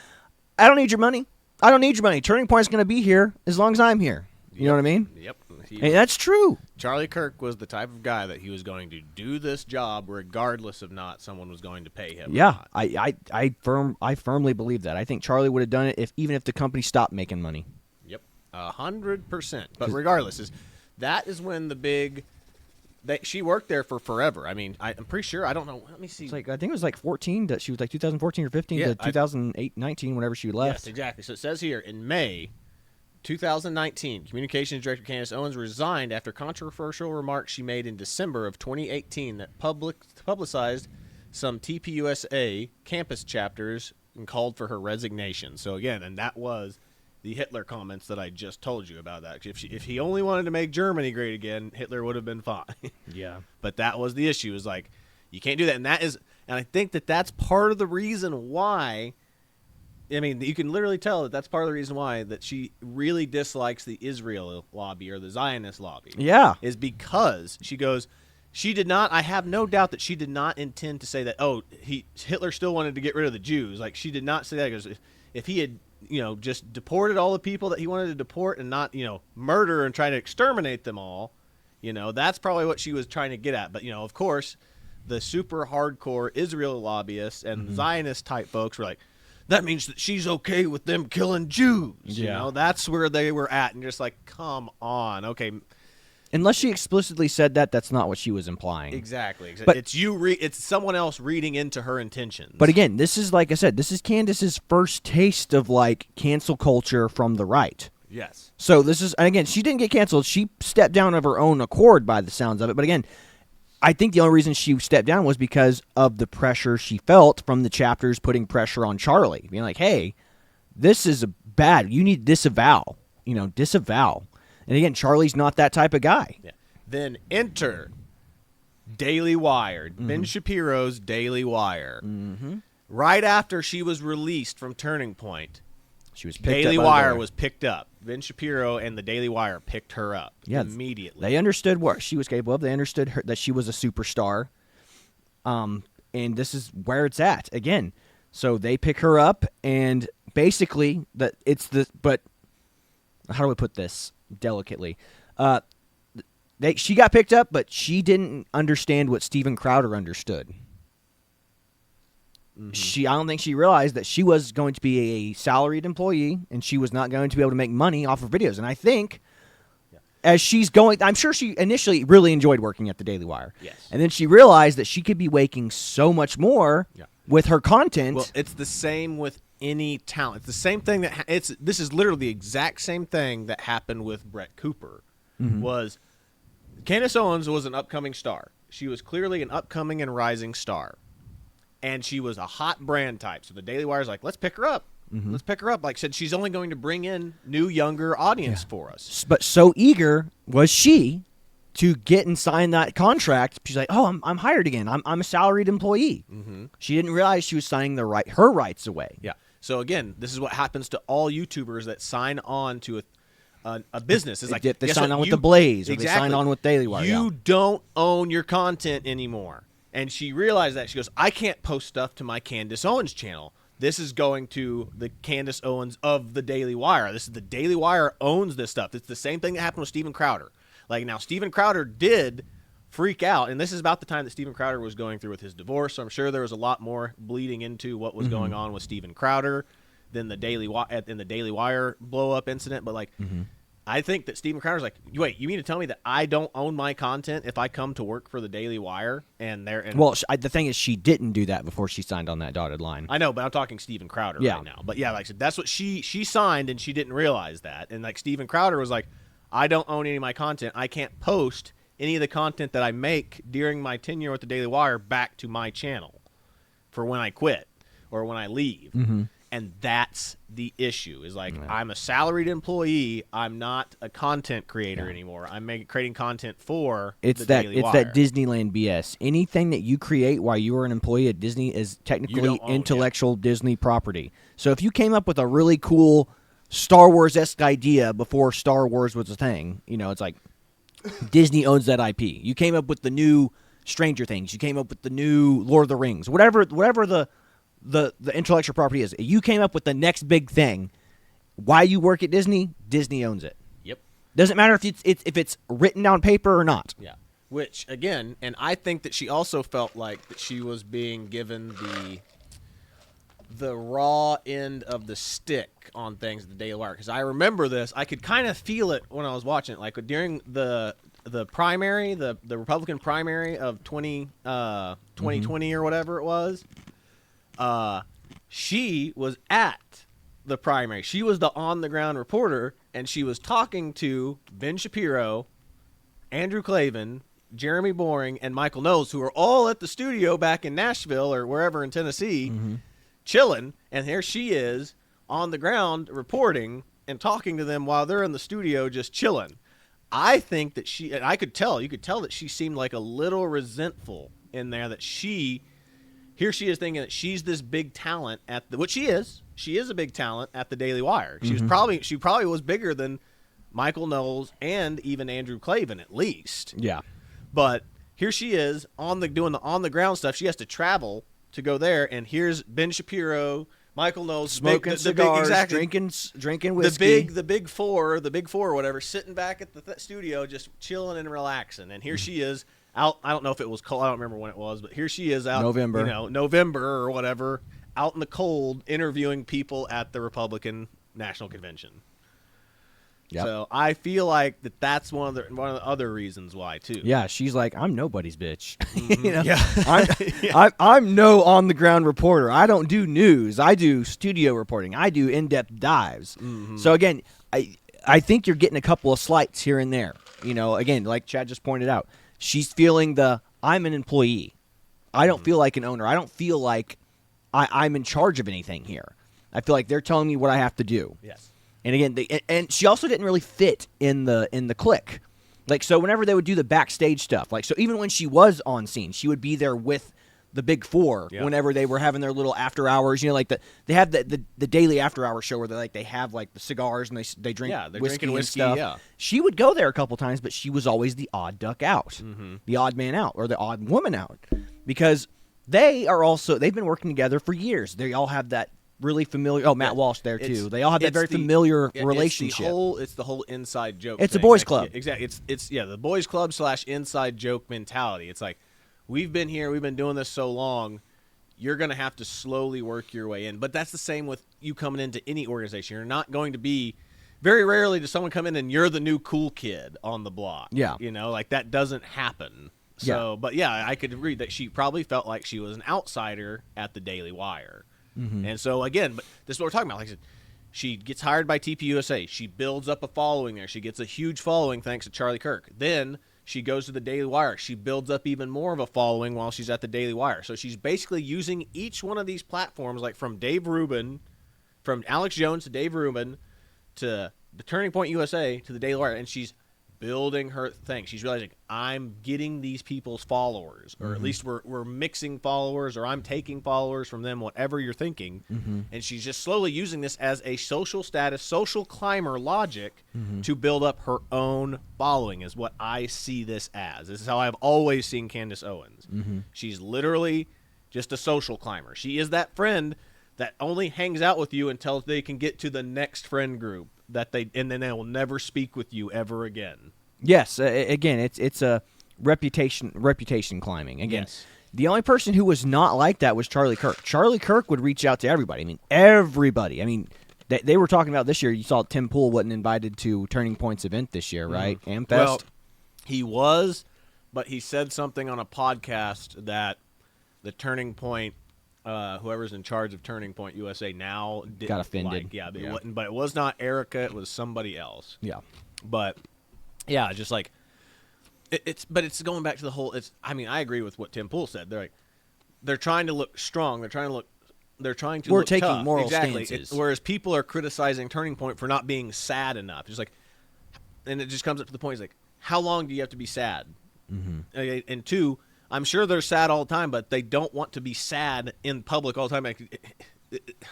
I don't need your money. I don't need your money. Turning Point's going to be here as long as I'm here. You know what I mean? Yep. And that's true. Charlie Kirk was the type of guy that he was going to do this job regardless of not someone was going to pay him. Yeah, I firmly believe that. I think Charlie would have done it even if the company stopped making money. Yep, 100%. But regardless, that is when the big she worked there for forever. I mean, I'm pretty sure. I don't know. Let me see. It's like I think it was like 14. That she was like 2014 or 15 to 2008-19 whenever she left. Yes, exactly. So it says here in May 2019, Communications Director Candace Owens resigned after controversial remarks she made in December of 2018 that publicized some TPUSA campus chapters and called for her resignation. So again, and that was the Hitler comments that I just told you about. That if he only wanted to make Germany great again, Hitler would have been fine. Yeah, but that was the issue. Is like you can't do that, and I think that's part of the reason why. I mean, you can literally tell that's part of the reason why that she really dislikes the Israel lobby or the Zionist lobby. Yeah. Is because she goes, she did not, I have no doubt that she did not intend to say that, Hitler still wanted to get rid of the Jews. Like, she did not say that because if he had, just deported all the people that he wanted to deport and not, murder and try to exterminate them all, that's probably what she was trying to get at. But, of course, the super hardcore Israel lobbyists and Zionist type folks were like, that means that she's okay with them killing Jews. You Yeah. know, that's where they were at, and just like, come on, okay. Unless she explicitly said that, that's not what she was implying. Exactly. But- it's it's someone else reading into her intentions. But again, this is, like I said, this is Candace's first taste of, like, cancel culture from the right. yes. So this is, and again, she didn't get canceled. She stepped down of her own accord by the sounds of it. But again, I think the only reason she stepped down was because of the pressure she felt from the chapters putting pressure on Charlie. Being like, hey, this is bad. You need to disavow. Disavow. And again, Charlie's not that type of guy. Yeah. Then enter Daily Wire, Ben Shapiro's Daily Wire. Mm-hmm. Right after she was released from Turning Point, She was picked Daily up by Wire the- was picked up. Ben Shapiro and the Daily Wire picked her up immediately. They understood what she was capable of. They understood that she was a superstar. And this is where it's at again. So they pick her up, and basically but how do we put this delicately? She got picked up, but she didn't understand what Steven Crowder understood. I don't think she realized that she was going to be a salaried employee, and she was not going to be able to make money off of videos. And I think as she's going, I'm sure she initially really enjoyed working at the Daily Wire. Yes. And then she realized that she could be making so much more with her content. Well, it's the same with any talent. It's the same thing this is literally the exact same thing that happened with Brett Cooper. Was Candace Owens was an upcoming star. She was clearly an upcoming and rising star. And she was a hot brand type. So the Daily Wire's like, let's pick her up. Let's pick her up. Like I said, she's only going to bring in new, younger audience for us. But so eager was she to get and sign that contract. She's like, oh, I'm hired again. I'm a salaried employee. She didn't realize she was signing her rights away. Yeah. So again, this is what happens to all YouTubers that sign on to a business. It's like They guess sign what? on with the Blaze, or Exactly. they sign on with Daily Wire. You don't own your content anymore. And she realized that. She goes, I can't post stuff to my Candace Owens channel. This is going to the Candace Owens of the Daily Wire. This is the Daily Wire owns this stuff. It's the same thing that happened with Steven Crowder. Like, now, Steven Crowder did freak out, and this is about the time that Steven Crowder was going through with his divorce, so I'm sure there was a lot more bleeding into what was going on with Steven Crowder than the Daily Wire blow-up incident. But, like, I think that Steven Crowder's like, wait, you mean to tell me that I don't own my content if I come to work for the Daily Wire? Well, the thing is, she didn't do that before she signed on that dotted line. I know, but I'm talking Steven Crowder right now. But yeah, like I said, that's what she signed, and she didn't realize that. And like Steven Crowder was like, I don't own any of my content. I can't post any of the content that I make during my tenure with the Daily Wire back to my channel for when I quit or when I leave. And that's the issue. Is like, I'm a salaried employee. I'm not a content creator anymore. I'm creating content for the Daily Wire. It's that Disneyland BS. Anything that you create while you are an employee at Disney is technically intellectual Disney property. So if you came up with a really cool Star Wars-esque idea before Star Wars was a thing, it's like Disney owns that IP. You came up with the new Stranger Things. You came up with the new Lord of the Rings. Whatever the intellectual property is. You came up with the next big thing. Why you work at Disney? Disney owns it. Yep. Doesn't matter if it's written down paper or not. Yeah. Which again, and I think that she also felt like that she was being given the raw end of the stick on things at the Daily Wire. Because I remember this, I could kind of feel it when I was watching it. Like during the primary, the Republican primary of 2020 or whatever it was. She was at the primary. She was the on-the-ground reporter, and she was talking to Ben Shapiro, Andrew Klavan, Jeremy Boring, and Michael Knowles, who are all at the studio back in Nashville or wherever in Tennessee, chilling. And here she is on the ground reporting and talking to them while they're in the studio just chilling. I think that you could tell that she seemed like a little resentful in there, that here she is thinking that she's this big talent which she is. She is a big talent at the Daily Wire. She probably was bigger than Michael Knowles and even Andrew Klavan at least. Yeah. But here she is doing the on the ground stuff. She has to travel to go there, and here's Ben Shapiro, Michael Knowles, smoking cigars, drinking whiskey. The big four or whatever, sitting back at the studio just chilling and relaxing. And here she is. Out, I don't know if it was cold. I don't remember when it was, but here she is out. November. November or whatever, out in the cold interviewing people at the Republican National Convention. Yep. So I feel like that's one of the other reasons why too. Yeah, she's like, I'm nobody's bitch. Mm-hmm. You know? Yeah. I'm no on the ground reporter. I don't do news. I do studio reporting. I do in-depth dives. Mm-hmm. So again, I think you're getting a couple of slights here and there. You know, again, like Chad just pointed out, she's feeling I'm an employee. I don't feel like an owner. I don't feel like I'm in charge of anything here. I feel like they're telling me what I have to do. Yes. And again, and she also didn't really fit in the clique. Like, so whenever they would do the backstage stuff, like, so even when she was on scene, she would be there with the big four whenever they were having their little after hours. You know, like they have the daily after hour show where they have like the cigars and they drink they're whiskey drinking and whiskey. stuff. Yeah. She would go there a couple times, but she was always the odd duck out, the odd man out, or the odd woman out, because they've been working together for years. They all have that really familiar. Oh, Matt Walsh there too. They all have that very familiar relationship. It's the whole inside joke. It's a thing. boys' club. Exactly. It's the boys' club / inside joke mentality. It's like, we've been here, we've been doing this so long. You're going to have to slowly work your way in. But that's the same with you coming into any organization. You're not going to be. Very rarely does someone come in and you're the new cool kid on the block. Yeah. You know, like that doesn't happen. So, but yeah, I could agree that she probably felt like she was an outsider at the Daily Wire. And so, again, but this is what we're talking about. Like I said, she gets hired by TPUSA. She builds up a following there. She gets a huge following thanks to Charlie Kirk. Then she goes to the Daily Wire. She builds up even more of a following while she's at the Daily Wire. So she's basically using each one of these platforms, like from Dave Rubin, from Alex Jones to Dave Rubin, to the Turning Point USA, to the Daily Wire, and she's building her thing. She's realizing, I'm getting these people's followers, or at least we're mixing followers, or I'm taking followers from them, whatever you're thinking. And she's just slowly using this as a social status, social climber logic to build up her own following, is what I see this as. This is how I've always seen Candance Owens. She's literally just a social climber. She is that friend that only hangs out with you until they can get to the next friend group, and then they will never speak with you ever again. Yes, again, it's a reputation climbing. Again, Yes. the only person who was not like that was Charlie Kirk. Charlie Kirk would reach out to everybody. I mean, everybody. I mean, they were talking about this year. You saw Tim Pool wasn't invited to Turning Point's event this year, right? Amfest. Well, he was, but he said something on a podcast that the Turning Point, whoever's in charge of Turning Point USA now, didn't got offended. like. But it was not Erica. It was somebody else. Yeah. But yeah, just like it's going back to the whole. I agree with what Tim Pool said. They're trying to look strong. They're trying to We're look taking tough. moral exactly. stances. Whereas people are criticizing Turning Point for not being sad enough. Just like, and it just comes up to the point. It's like, how long do you have to be sad? And two, I'm sure they're sad all the time, but they don't want to be sad in public all the time. Like,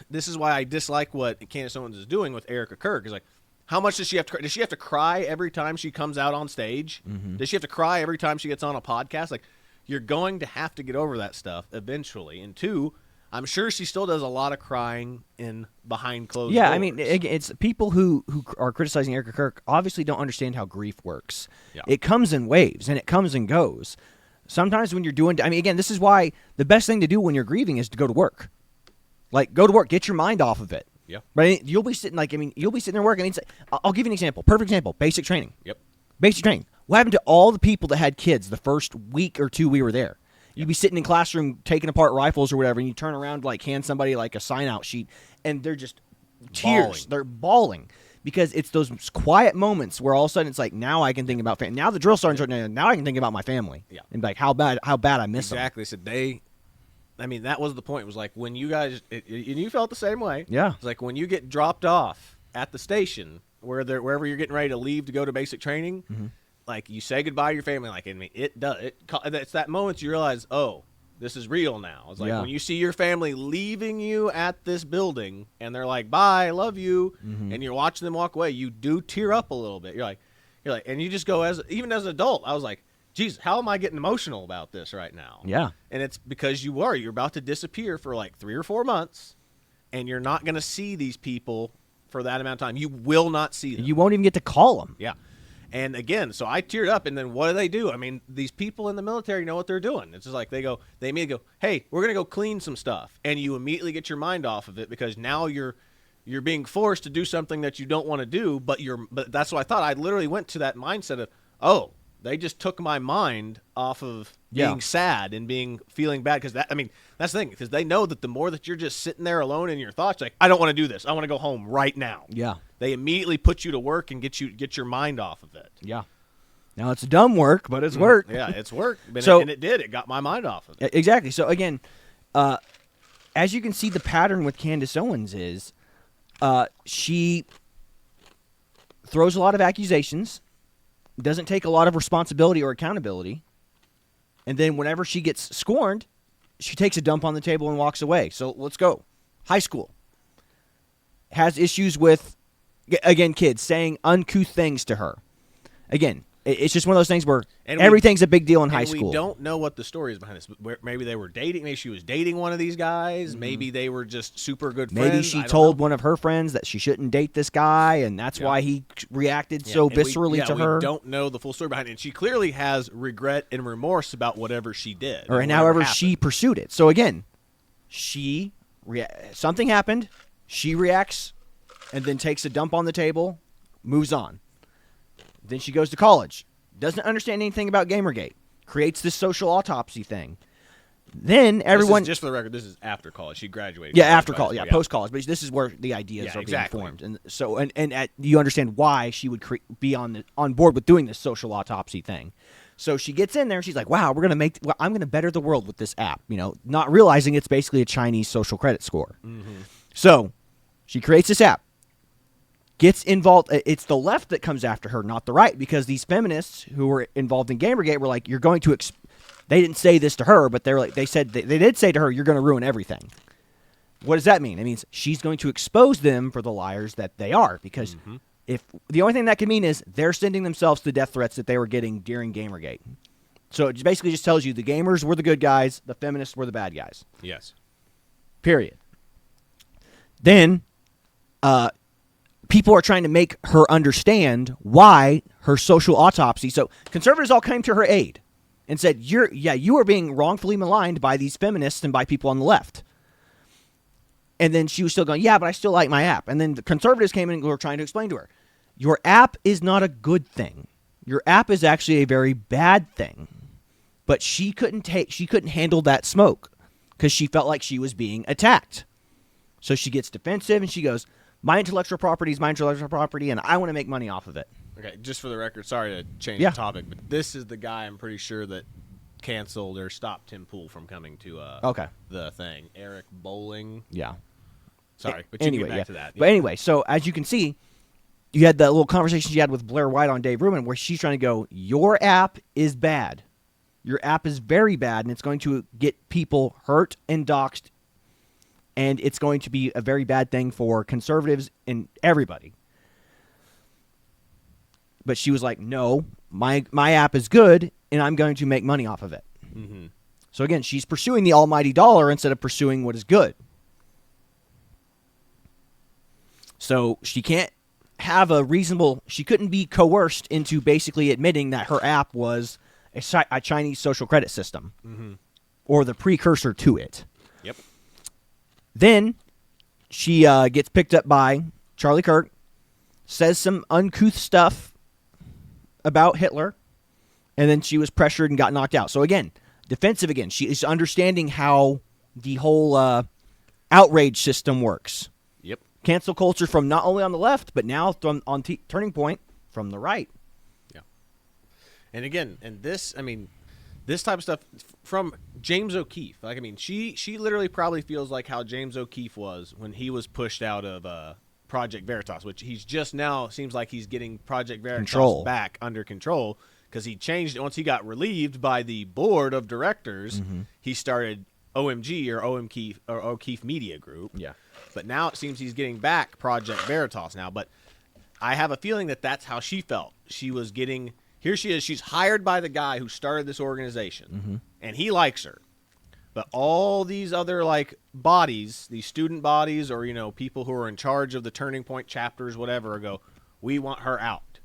this is why I dislike what Candance Owens is doing with Erica Kirk. Is like, how much does she have to cry? Does she have to cry every time she comes out on stage? Does she have to cry every time she gets on a podcast? Like, you're going to have to get over that stuff eventually. And two, I'm sure she still does a lot of crying in behind closed doors. Yeah, I mean, it's people who are criticizing Erica Kirk obviously don't understand how grief works. Yeah. It comes in waves, and it comes and goes. Sometimes when you're doing – I mean, again, this is why the best thing to do when you're grieving is to go to work. Like, go to work. Get your mind off of it. Yeah. But you'll be sitting you'll be sitting there working. I'll give you an example. Perfect example. Basic training. Yep. Basic training. What happened to all the people that had kids the first week or two we were there? You'd be sitting in classroom taking apart rifles or whatever, and you turn around to hand somebody like a sign-out sheet, and they're just tears. Bawling. They're bawling because it's those quiet moments where all of a sudden it's like, now I can think about family. Now the drill sergeant's now I can think about my family. Yeah. And be like, how bad I miss them. Exactly. So that was the point. It was like when you guys, and you felt the same way. Yeah. It's like when you get dropped off at the station wherever you're getting ready to leave to go to basic training, like you say goodbye to your family. Like, I mean, it's that moment you realize, oh, this is real now. It's like when you see your family leaving you at this building and they're like, bye, I love you, and you're watching them walk away, you do tear up a little bit. You're like, and you just go even as an adult, I was like, geez, how am I getting emotional about this right now? Yeah. And it's because you're about to disappear for like 3 or 4 months, and you're not going to see these people for that amount of time. You will not see them. You won't even get to call them. Yeah. And again, so I teared up, and then what do? I mean, these people in the military know what they're doing. It's just like they immediately go, hey, we're going to go clean some stuff. And you immediately get your mind off of it because now you're being forced to do something that you don't want to do, but that's what I thought. I literally went to that mindset of, oh, they just took my mind off of being sad and feeling bad because that's the thing, because they know that the more that you're just sitting there alone in your thoughts, like, I don't want to do this. I want to go home right now. Yeah. They immediately put you to work and get your mind off of it. Yeah. Now it's dumb work, but it's work. Yeah, it's work. And it got my mind off of it. Exactly. So again, as you can see, the pattern with Candance Owens is she throws a lot of accusations, doesn't take a lot of responsibility or accountability, and then whenever she gets scorned, she takes a dump on the table and walks away. So let's go. High school. Has issues with, again, kids saying uncouth things to her. Again, it's just one of those things where everything's a big deal in high school. We don't know what the story is behind this. Maybe they were dating. Maybe she was dating one of these guys. Mm-hmm. Maybe they were just super good friends. Maybe she told one of her friends that she shouldn't date this guy, and that's why he reacted so viscerally to her. We don't know the full story behind it. And she clearly has regret and remorse about whatever she did. And however she pursued it. So again, something happened. She reacts and then takes a dump on the table, moves on. Then she goes to college, doesn't understand anything about Gamergate, creates this social autopsy thing. Then everyone... just for the record, this is after college. She graduated. Yeah, after college. Yeah, post-college. But this is where the ideas are being formed. And so, you understand why she would be on board with doing this social autopsy thing. So she gets in there, and she's like, wow, I'm going to better the world with this app. Not realizing it's basically a Chinese social credit score. Mm-hmm. So she creates this app. Gets involved. It's the left that comes after her, not the right, because these feminists who were involved in Gamergate were like, "You're going to." They didn't say this to her, but they said they did say to her, "You're going to ruin everything." What does that mean? It means she's going to expose them for the liars that they are, because if the only thing that can mean is they're sending themselves the death threats that they were getting during Gamergate. So it basically just tells you the gamers were the good guys, the feminists were the bad guys. Yes. Period. Then, people are trying to make her understand why her social autopsy. So conservatives all came to her aid and said, you are being wrongfully maligned by these feminists and by people on the left. And then she was still going, yeah, but I still like my app. And then the conservatives came in and were trying to explain to her, your app is not a good thing. Your app is actually a very bad thing. But she couldn't handle that smoke because she felt like she was being attacked. So she gets defensive and she goes, my intellectual property is my intellectual property, and I want to make money off of it. Okay, just for the record, sorry to change the topic, but this is the guy I'm pretty sure that canceled or stopped Tim Pool from coming to the thing. Eric Bowling. Yeah. Sorry, but you get back to that. But anyway, so as you can see, you had that little conversation she had with Blair White on Dave Rubin where she's trying to go, your app is bad. Your app is very bad, and it's going to get people hurt and doxxed. And it's going to be a very bad thing for conservatives and everybody. But she was like, no, my app is good, and I'm going to make money off of it. Mm-hmm. So again, she's pursuing the almighty dollar instead of pursuing what is good. So she can't have she couldn't be coerced into basically admitting that her app was a Chinese social credit system. Mm-hmm. Or the precursor to it. Yep. Then she gets picked up by Charlie Kirk, says some uncouth stuff about Hitler, and then she was pressured and got knocked out. So again, defensive again. She is understanding how the whole outrage system works. Yep. Cancel culture from not only on the left, but now on Turning Point from the right. Yeah. And again, this type of stuff from James O'Keefe. She literally probably feels like how James O'Keefe was when he was pushed out of Project Veritas, which he's just now seems like he's getting Project Veritas back under control because he changed it once he got relieved by the board of directors. Mm-hmm. He started OMG or O'Keefe Media Group. Yeah. But now it seems he's getting back Project Veritas now. But I have a feeling that that's how she felt. She was getting. Here she is. She's hired by the guy who started this organization, and he likes her. But all these other bodies, these student bodies, or people who are in charge of the Turning Point chapters, whatever, go, we want her out.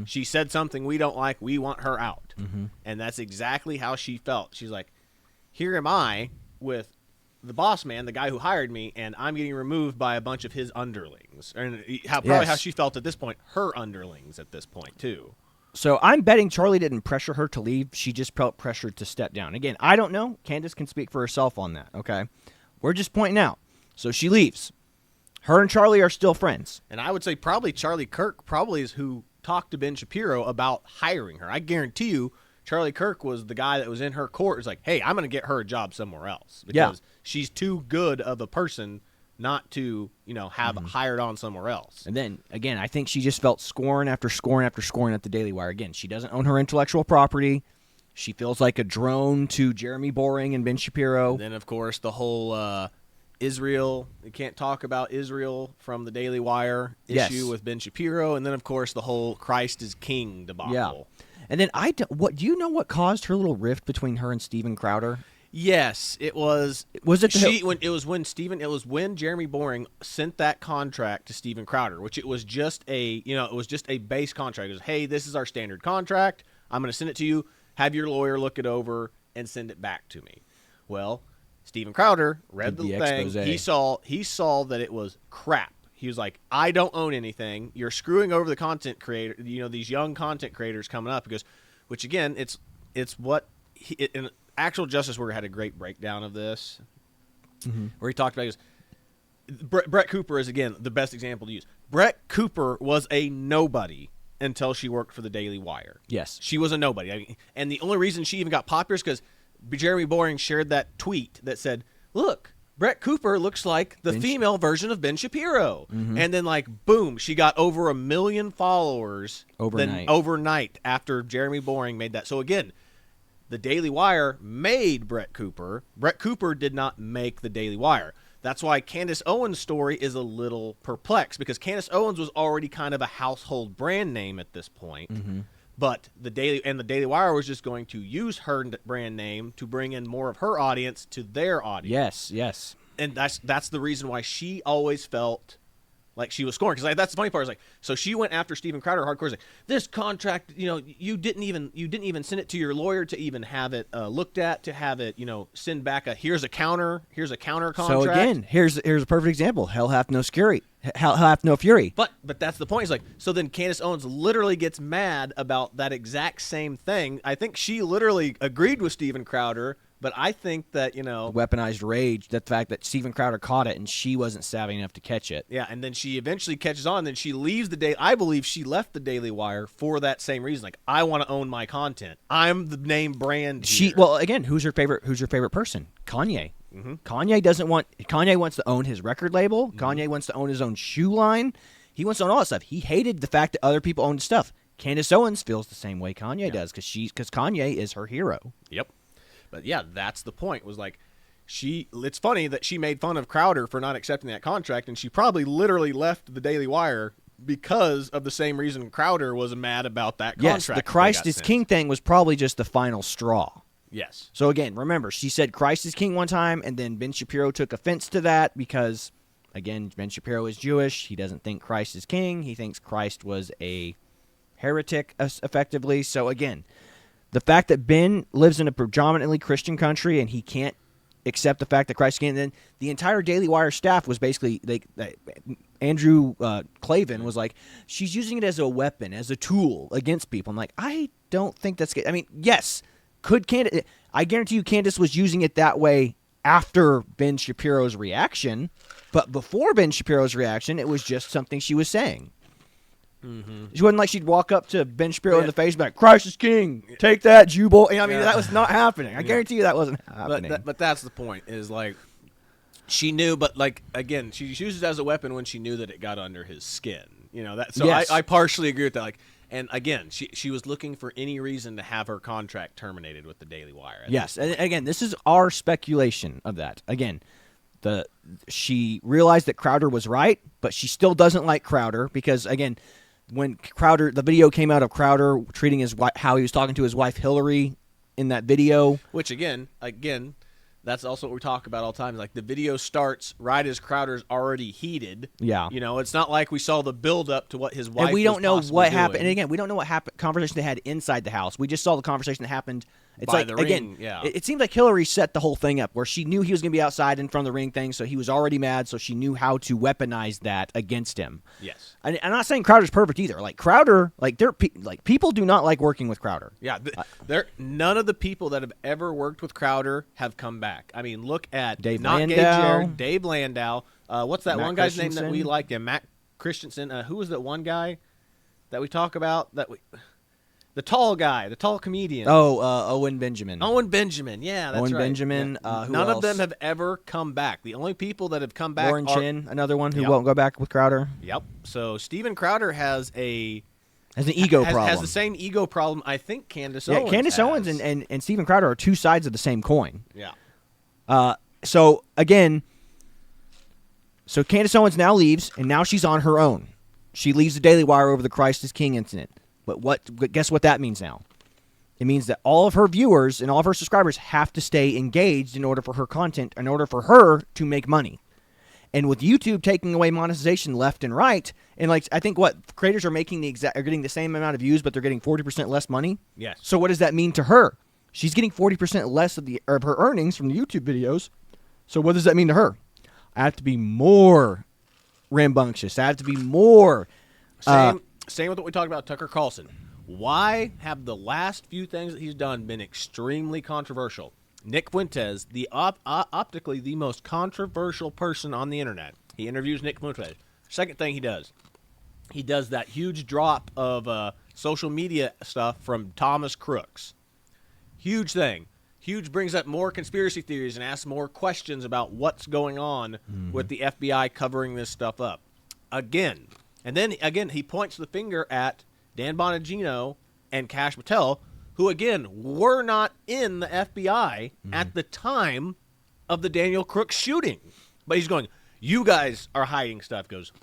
She said something we don't like. We want her out. And that's exactly how she felt. She's like, here am I with the boss man, the guy who hired me, and I'm getting removed by a bunch of his underlings. And probably how she felt at this point, her underlings at this point, too. So I'm betting Charlie didn't pressure her to leave. She just felt pressured to step down. Again, I don't know. Candance can speak for herself on that, okay? We're just pointing out. So she leaves. Her and Charlie are still friends. And I would say probably Charlie Kirk probably is who talked to Ben Shapiro about hiring her. I guarantee you Charlie Kirk was the guy that was in her court. Was like, hey, I'm going to get her a job somewhere else because she's too good of a person not to, have hired on somewhere else. And then, again, I think she just felt scorn after scorn after scorn at the Daily Wire. Again, she doesn't own her intellectual property. She feels like a drone to Jeremy Boring and Ben Shapiro. And then, of course, the whole Israel, you can't talk about Israel from the Daily Wire issue with Ben Shapiro. And then, of course, the whole Christ is King debacle. Yeah. And then, do you know what caused her little rift between her and Steven Crowder? Yes, it was. It was when Jeremy Boring sent that contract to Steven Crowder, which it was just a base contract. It was, hey, this is our standard contract. I'm going to send it to you. Have your lawyer look it over and send it back to me. Well, Steven Crowder read the thing. Expose. He saw that it was crap. He was like, I don't own anything. You're screwing over the content creator. These young content creators coming up. Because, which again, it's what in Actual Justice Warrior had a great breakdown of this, where he talked about Brett Cooper is again the best example to use. Brett Cooper was a nobody until she worked for the Daily Wire. Yes, she was a nobody, and the only reason she even got popular is because Jeremy Boring shared that tweet that said, "Look, Brett Cooper looks like the female version of Ben Shapiro." And then, boom, she got over 1 million followers overnight after Jeremy Boring made that. So, again, the Daily Wire made Brett Cooper. Brett Cooper did not make the Daily Wire. That's why Candace Owens' story is a little perplexed, because Candace Owens was already kind of a household brand name at this point. But the Daily Wire was just going to use her brand name to bring in more of her audience to their audience. Yes. And that's the reason why she always felt like she was scoring. Because that's the funny part. Is so she went after Steven Crowder hardcore. Like, this contract, you didn't even send it to your lawyer to even have it looked at, to have it, send back here's a counter contract. So again, here's a perfect example. Hell hath no fury. Hell hath no fury. But that's the point. Is so then Candace Owens literally gets mad about that exact same thing. I think she literally agreed with Steven Crowder. But I think that, weaponized rage, the fact that Steven Crowder caught it and she wasn't savvy enough to catch it. Yeah, and then she eventually catches on, and then she leaves I believe she left the Daily Wire for that same reason. Like, I want to own my content. I'm the name brand here. Well, again, who's your favorite person? Kanye. Kanye wants to own his record label. Kanye wants to own his own shoe line. He wants to own all that stuff. He hated the fact that other people owned stuff. Candace Owens feels the same way Kanye does, because Kanye is her hero. Yep. But yeah, that's the point. It's funny that she made fun of Crowder for not accepting that contract, and she probably literally left the Daily Wire because of the same reason Crowder was mad about that contract. Yes, the Christ is King thing was probably just the final straw. Yes. So again, remember, she said Christ is King one time, and then Ben Shapiro took offense to that because, again, Ben Shapiro is Jewish. He doesn't think Christ is King. He thinks Christ was a heretic, effectively. So again, the fact that Ben lives in a predominantly Christian country and he can't accept the fact that Christ is King, and then the entire Daily Wire staff was basically, Andrew Clavin was like, she's using it as a weapon, as a tool against people. I'm like, I don't think that's good. I mean, yes, I guarantee you Candace was using it that way after Ben Shapiro's reaction, but before Ben Shapiro's reaction, it was just something she was saying. She wasn't like she'd walk up to Ben Shapiro in the face and be like, Christ is King, take that, Jew boy. I mean, that was not happening. I guarantee you that wasn't happening. But that's the point, is she knew, but again, she used it as a weapon when she knew that it got under his skin. So yes. I partially agree with that. And again, she was looking for any reason to have her contract terminated with the Daily Wire. Yes, and again, this is our speculation of that. Again, she realized that Crowder was right, but she still doesn't like Crowder because, again, when the video came out of Crowder treating his wife, how he was talking to his wife Hillary in that video. Which again, That's also what we talk about all the time. Like the video starts right as Crowder's already heated. Yeah. You know, it's not like we saw the build up to what his wife And we don't know what happened. doing. And again, we don't know what happened. Conversation they had inside the house. We just saw the conversation that happened. It's By like the again, ring, yeah. it seems like Hillary set the whole thing up where she knew he was going to be outside in front of the ring thing, so he was already mad. So she knew how to weaponize that against him. Yes. And I'm not saying Crowder's perfect either. Like Crowder, like people do not like working with Crowder. Yeah, none of the people that have ever worked with Crowder have come back. I mean, look at Dave not Landau. Gay Jared, Dave Landau. What's that Matt one guy's name that Christensen. we liked? Yeah, Matt Christensen. Who was that one guy that we talk about? The tall guy, the tall comedian. Oh, Owen Benjamin. Owen Benjamin. Yeah, that's Owen right. Benjamin. Yeah. Who None else? of them have ever come back. The only people that have come back Warren are Chin, another one who Yep. won't go back with Crowder. Yep. So Steven Crowder has Has an ego problem. Has the same ego problem I think Candace Yeah, Owens Candace has. Owens and Steven Crowder are two sides of the same coin. Yeah. So again, Candace Owens now leaves, and now she's on her own. She leaves the Daily Wire over the Christ is King incident. But guess what that means now? It means that all of her viewers and all of her subscribers have to stay engaged in order for her content, in order for her to make money. And with YouTube taking away monetization left and right, and like I think what creators are making are getting the same amount of views, but they're getting 40% less money. Yes. So what does that mean to her? She's getting 40% less of her earnings from the YouTube videos. So what does that mean to her? I have to be more rambunctious. I have to be more. Same with what we talked about Tucker Carlson. Why have the last few things that he's done been extremely controversial? Nick Fuentes, the optically the most controversial person on the internet. He interviews Nick Fuentes. Second thing he does that huge drop of social media stuff from Thomas Crooks. Huge thing. Huge brings up more conspiracy theories and asks more questions about what's going on with the FBI covering this stuff up. Again. And then, again, he points the finger at Dan Bongino and Kash Patel, who, again, were not in the FBI at the time of the Daniel Crooks shooting. But he's going, you guys are hiding stuff. Goes,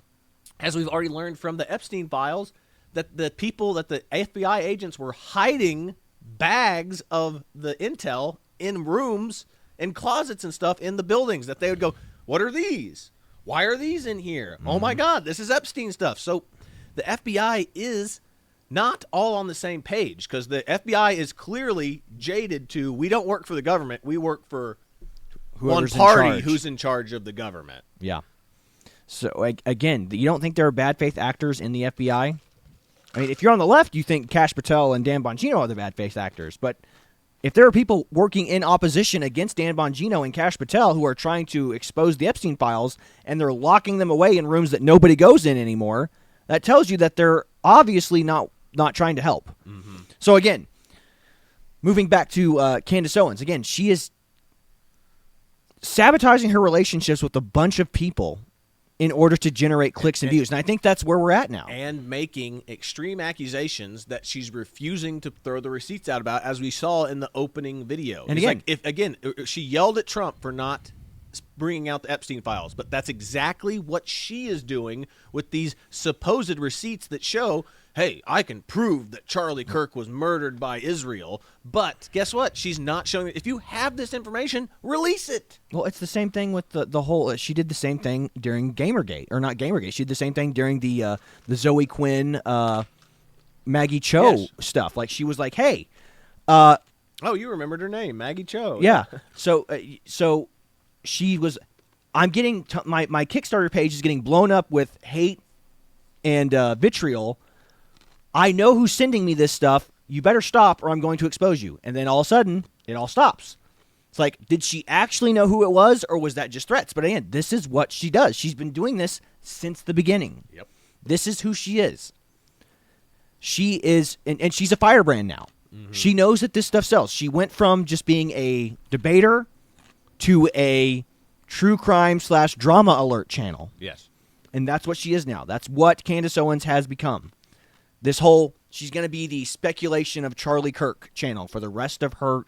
as we've already learned from the Epstein files, that the people, that the FBI agents were hiding bags of the intel in rooms and closets and stuff in the buildings, that they would go, what are these? Why are these in here? Oh, my God, this is Epstein stuff. So the FBI is not all on the same page, because the FBI is clearly jaded to, we don't work for the government, we work for Whoever's one party in charge. who's in charge of the government. Yeah. So, again, you don't think there are bad faith actors in the FBI? I mean, if you're on the left, you think Kash Patel and Dan Bongino are the bad faith actors. But if there are people working in opposition against Dan Bongino and Kash Patel who are trying to expose the Epstein files, and they're locking them away in rooms that nobody goes in anymore, that tells you that they're obviously not trying to help. Mm-hmm. So, again, moving back to Candace Owens, again, she is sabotaging her relationships with a bunch of people in order to generate clicks and views. And I think that's where we're at now. And making extreme accusations that she's refusing to throw the receipts out about, as we saw in the opening video. And it's again, she yelled at Trump for not bringing out the Epstein files, but that's exactly what she is doing with these supposed receipts that show, hey, I can prove that Charlie Kirk was murdered by Israel. But guess what? She's not showing it. If you have this information, release it. Well, it's the same thing with the whole. She did the same thing during Gamergate, or not Gamergate. She did the same thing during the Zoe Quinn, Maggie Cho stuff. Like, she was like, hey, oh, you remembered her name, Maggie Cho. Yeah. So she was. I'm getting my Kickstarter page is getting blown up with hate and vitriol. I know who's sending me this stuff. You better stop, or I'm going to expose you. And then all of a sudden, it all stops. It's like, did she actually know who it was, or was that just threats? But again, this is what she does. She's been doing this since the beginning. Yep. This is who she is. She is, and she's a firebrand now. Mm-hmm. She knows that this stuff sells. She went from just being a debater to a true crime / drama alert channel. Yes. And that's what she is now. That's what Candace Owens has become. This whole, she's going to be the speculation of Charlie Kirk channel for the rest of her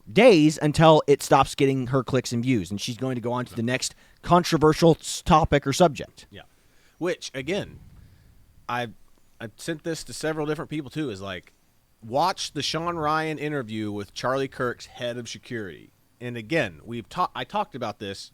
days until it stops getting her clicks and views. And she's going to go on to the next controversial topic or subject. Yeah. Which, again, I've sent this to several different people, too, is like, watch the Sean Ryan interview with Charlie Kirk's head of security. and again, I talked about this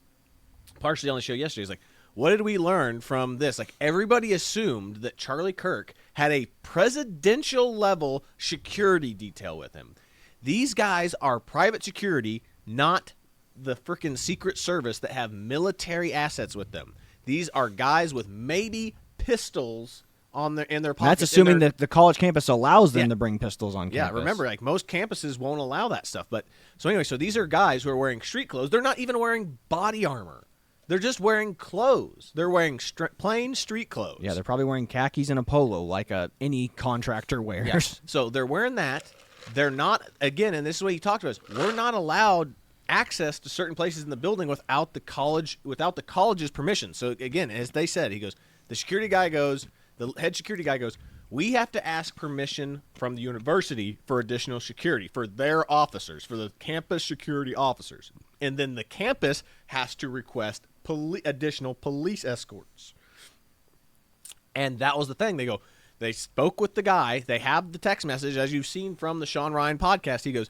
partially on the show yesterday. It's like, what did we learn from this? Like, everybody assumed that Charlie Kirk had a presidential level security detail with him. These guys are private security, not the freaking Secret Service that have military assets with them. These are guys with maybe pistols in their pockets. That's assuming that the college campus allows them to bring pistols on campus. Yeah, remember, like, most campuses won't allow that stuff. But so anyway, so these are guys who are wearing street clothes. They're not even wearing body armor. They're just wearing clothes. They're wearing plain street clothes. Yeah, they're probably wearing khakis and a polo like any contractor wears. Yes. So they're wearing that. They're not, again, and this is what he talked about, is we're not allowed access to certain places in the building without the college's permission. So again, as they said, he goes, the head security guy goes, we have to ask permission from the university for additional security for their officers, for the campus security officers. And then the campus has to request additional police escorts. And that was the thing. They spoke with the guy. They have the text message, as you've seen from the Sean Ryan podcast. He goes,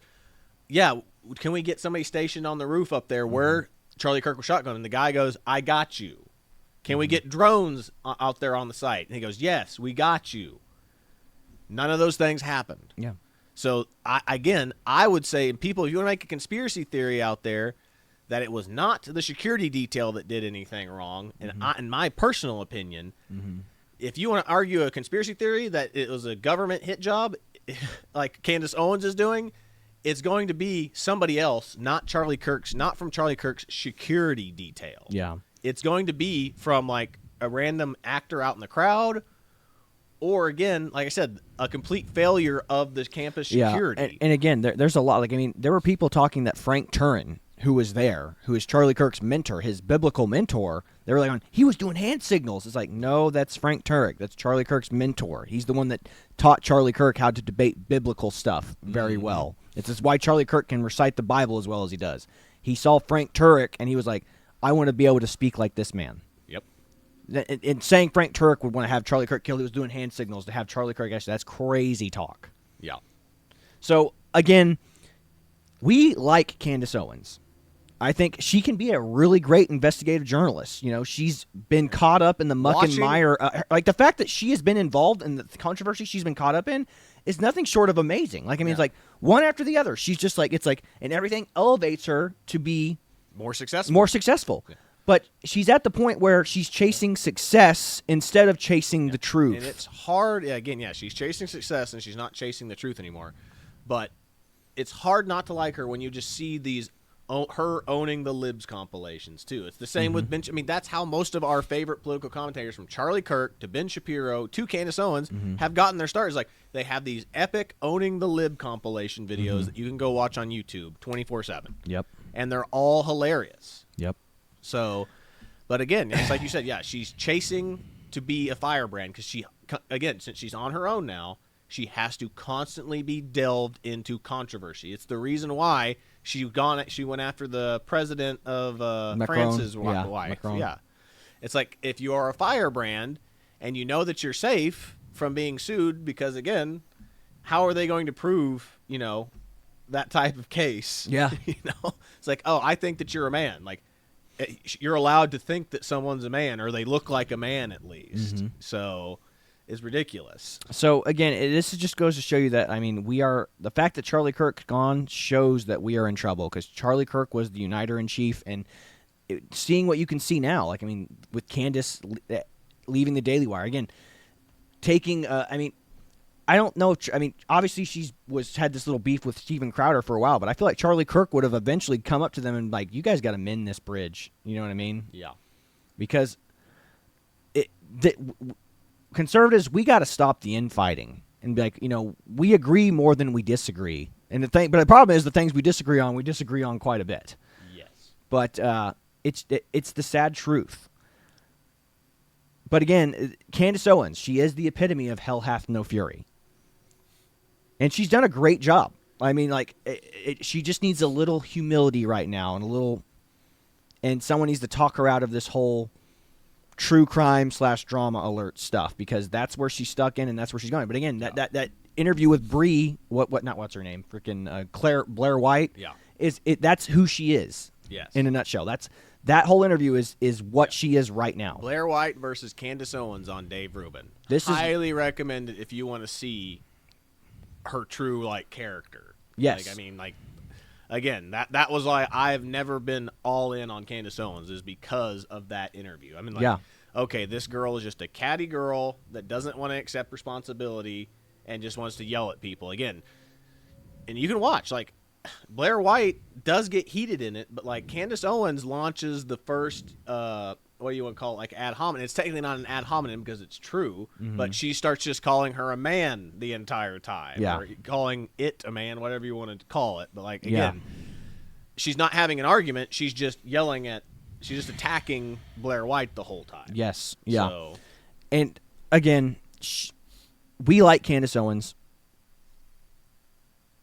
yeah, can we get somebody stationed on the roof up there where Charlie Kirk was shotgun? And the guy goes, I got you. Can we get drones out there on the site? And he goes, yes, we got you. None of those things happened. Yeah. So, I would say, people, if you want to make a conspiracy theory out there that it was not the security detail that did anything wrong, and in my personal opinion, if you want to argue a conspiracy theory that it was a government hit job, like Candance Owens is doing, it's going to be somebody else, not from Charlie Kirk's security detail. Yeah. It's going to be from, like, a random actor out in the crowd, or, again, like I said, a complete failure of the campus security. Yeah, and again, there's a lot. Like, I mean, there were people talking that Frank Turin, who was there, who is Charlie Kirk's mentor, his biblical mentor, they were like, he was doing hand signals. It's like, no, that's Frank Turek. That's Charlie Kirk's mentor. He's the one that taught Charlie Kirk how to debate biblical stuff very well. It's just why Charlie Kirk can recite the Bible as well as he does. He saw Frank Turek, and he was like, I want to be able to speak like this man. Yep. And saying Frank Turek would want to have Charlie Kirk killed, he was doing hand signals to have Charlie Kirk actually. That's crazy talk. Yeah. So, again, we like Candance Owens. I think she can be a really great investigative journalist. You know, she's been caught up in the muck and mire. Like, the fact that she has been involved in the controversy she's been caught up in is nothing short of amazing. Like, I mean, it's like one after the other. She's just like, it's like, and everything elevates her to be more successful. Yeah. But she's at the point where she's chasing success instead of chasing the truth. And it's hard. Again, she's chasing success and she's not chasing the truth anymore. But it's hard not to like her when you just see these her owning the libs compilations too. It's the same with Ben. I mean, that's how most of our favorite political commentators, from Charlie Kirk to Ben Shapiro to Candance Owens, have gotten their start. It's like they have these epic owning the lib compilation videos that you can go watch on YouTube 24/7. Yep. And they're all hilarious. Yep. So, but again, it's like you said, she's chasing to be a firebrand because since she's on her own now, she has to constantly be delved into controversy. It's the reason why she went after the president of France's wife. Macron. Yeah. It's like, if you are a firebrand and you know that you're safe from being sued, because, again, how are they going to prove, that type of case? Yeah. It's like, oh, I think that you're a man. Like, you're allowed to think that someone's a man, or they look like a man at least. So it's ridiculous. So again, this just goes to show you that, I mean, the fact that Charlie Kirk's gone shows that we are in trouble, because Charlie Kirk was the uniter in chief, and seeing what you can see now, like, I mean, with Candance leaving the Daily Wire again, taking I don't know. I mean, obviously she's had this little beef with Steven Crowder for a while, but I feel like Charlie Kirk would have eventually come up to them and like, you guys got to mend this bridge. You know what I mean? Yeah. Because conservatives, we got to stop the infighting and be like, we agree more than we disagree. And but the problem is the things we disagree on quite a bit. Yes. But it's the sad truth. But again, Candance Owens, she is the epitome of hell hath no fury. And she's done a great job. I mean, like, she just needs a little humility right now, and someone needs to talk her out of this whole true crime / drama alert stuff, because that's where she's stuck in and that's where she's going. But again, that interview with Bree, what's her name? Freaking Blair White. Yeah. That's who she is. Yes. In a nutshell. That whole interview is what she is right now. Blair White versus Candace Owens on Dave Rubin. This is highly recommended if you want to see her true character. Yes. Again, that was why I've never been all in on Candace Owens, is because of that interview. Okay, this girl is just a catty girl that doesn't want to accept responsibility and just wants to yell at people. Again, and you can watch, Blair White does get heated in it, but Candace Owens launches the first what do you want to call it, ad hominem. It's technically not an ad hominem because it's true, but she starts just calling her a man the entire time, or calling it a man, whatever you want to call it. But again, she's not having an argument. She's just she's just attacking Blair White the whole time. Yes, yeah. So, and again, we like Candace Owens.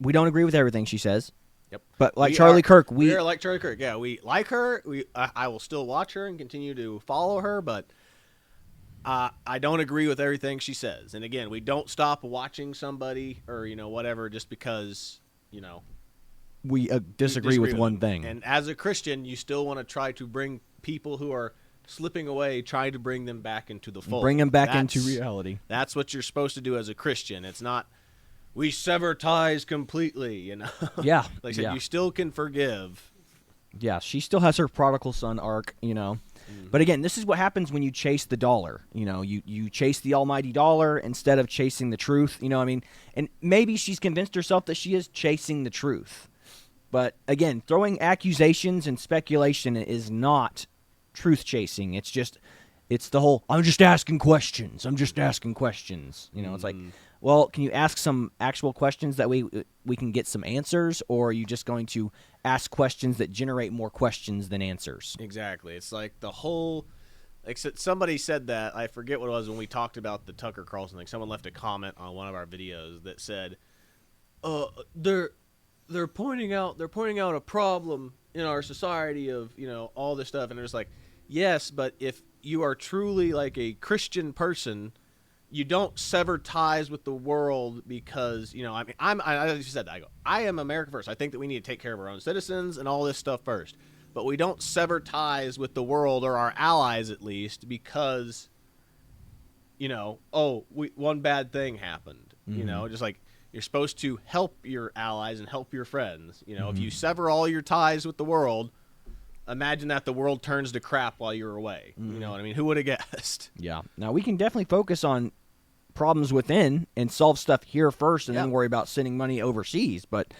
We don't agree with everything she says. Yep. But Charlie Kirk, we are like Charlie Kirk. Yeah, we like her. I will still watch her and continue to follow her, but I don't agree with everything she says. And again, we don't stop watching somebody or whatever just because we disagree with one thing. And as a Christian, you still want to try to bring people who are slipping away, try to bring them back into the fold. Bring them back into reality. That's what you're supposed to do as a Christian. It's not we sever ties completely, Yeah. Like I said, you still can forgive. Yeah, she still has her prodigal son arc, But again, this is what happens when you chase the dollar. You chase the almighty dollar instead of chasing the truth. And maybe she's convinced herself that she is chasing the truth. But again, throwing accusations and speculation is not truth chasing. It's the whole, I'm just asking questions. It's like, well, can you ask some actual questions that we can get some answers, or are you just going to ask questions that generate more questions than answers? Exactly. It's like the whole, somebody said that, I forget what it was when we talked about the Tucker Carlson thing. Someone left a comment on one of our videos that said, they're pointing out a problem in our society of all this stuff, and it's like, yes, but if you are truly a Christian person, you don't sever ties with the world because, I just said that. I am America first. I think that we need to take care of our own citizens and all this stuff first. But we don't sever ties with the world, or our allies at least, because, one bad thing happened. Just you're supposed to help your allies and help your friends. If you sever all your ties with the world, imagine that the world turns to crap while you're away. You know what I mean? Who would have guessed? Yeah. Now, we can definitely focus on problems within and solve stuff here first and then worry about sending money overseas. But,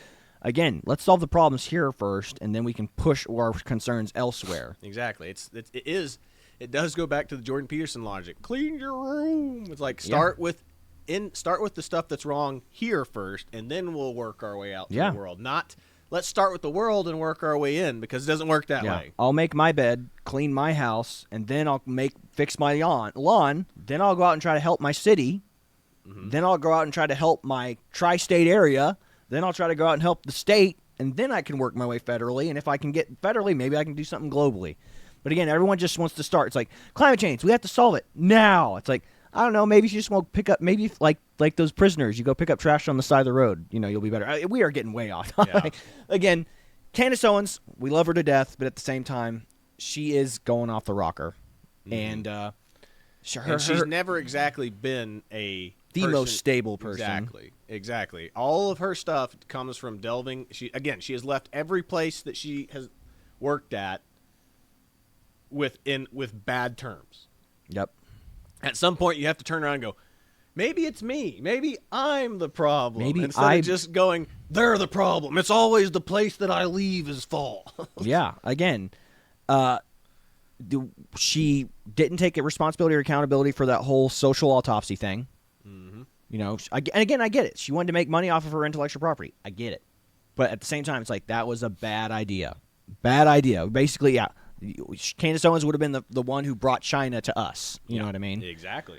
again, let's solve the problems here first, and then we can push our concerns elsewhere. Exactly. It does go back to the Jordan Peterson logic. Clean your room. It's start with the stuff that's wrong here first, and then we'll work our way out to the world. Not let's start with the world and work our way in, because it doesn't work that way. I'll make my bed, clean my house, and then I'll fix my lawn. Then I'll go out and try to help my city. Then I'll go out and try to help my tri-state area. Then I'll try to go out and help the state, and then I can work my way federally. And if I can get federally, maybe I can do something globally. But again, everyone just wants to start. It's like climate change. We have to solve it now. It's like, I don't know, maybe you just won't pick up, maybe like those prisoners, you go pick up trash on the side of the road, you'll be better. We are getting way off. Again, Candace Owens, we love her to death, but at the same time, she is going off the rocker. And she's never exactly been the most stable person. Exactly. All of her stuff comes from delving. She has left every place that she has worked at with bad terms. Yep. At some point, you have to turn around and go, maybe it's me. Maybe I'm the problem. Maybe Instead of just going, they're the problem. It's always the place that I leave is fault. Yeah. Again, she didn't take responsibility or accountability for that whole social autopsy thing. And again, I get it. She wanted to make money off of her intellectual property. I get it. But at the same time, it's like, that was a bad idea. Bad idea. Basically, yeah. Candace Owens would have been the one who brought China to us. You know what I mean? Exactly.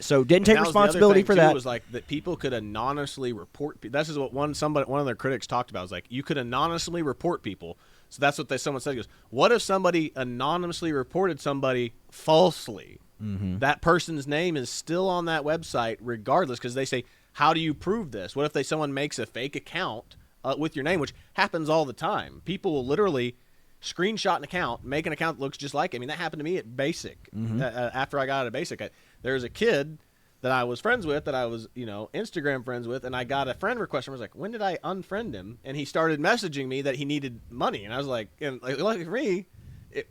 So didn't take responsibility for that. It was like that people could anonymously report. This is what one of their critics talked about. Is like you could anonymously report people. So that's what someone said. He goes, what if somebody anonymously reported somebody falsely? That person's name is still on that website regardless, because they say, how do you prove this? What if someone makes a fake account with your name, which happens all the time? People will literally screenshot an account, make an account that looks just like it. I mean, that happened to me at Basic. After I got out of Basic, there was a kid that I was friends with, that I was, Instagram friends with, and I got a friend request, and I was like, when did I unfriend him? And he started messaging me that he needed money, and I was like, lucky for me,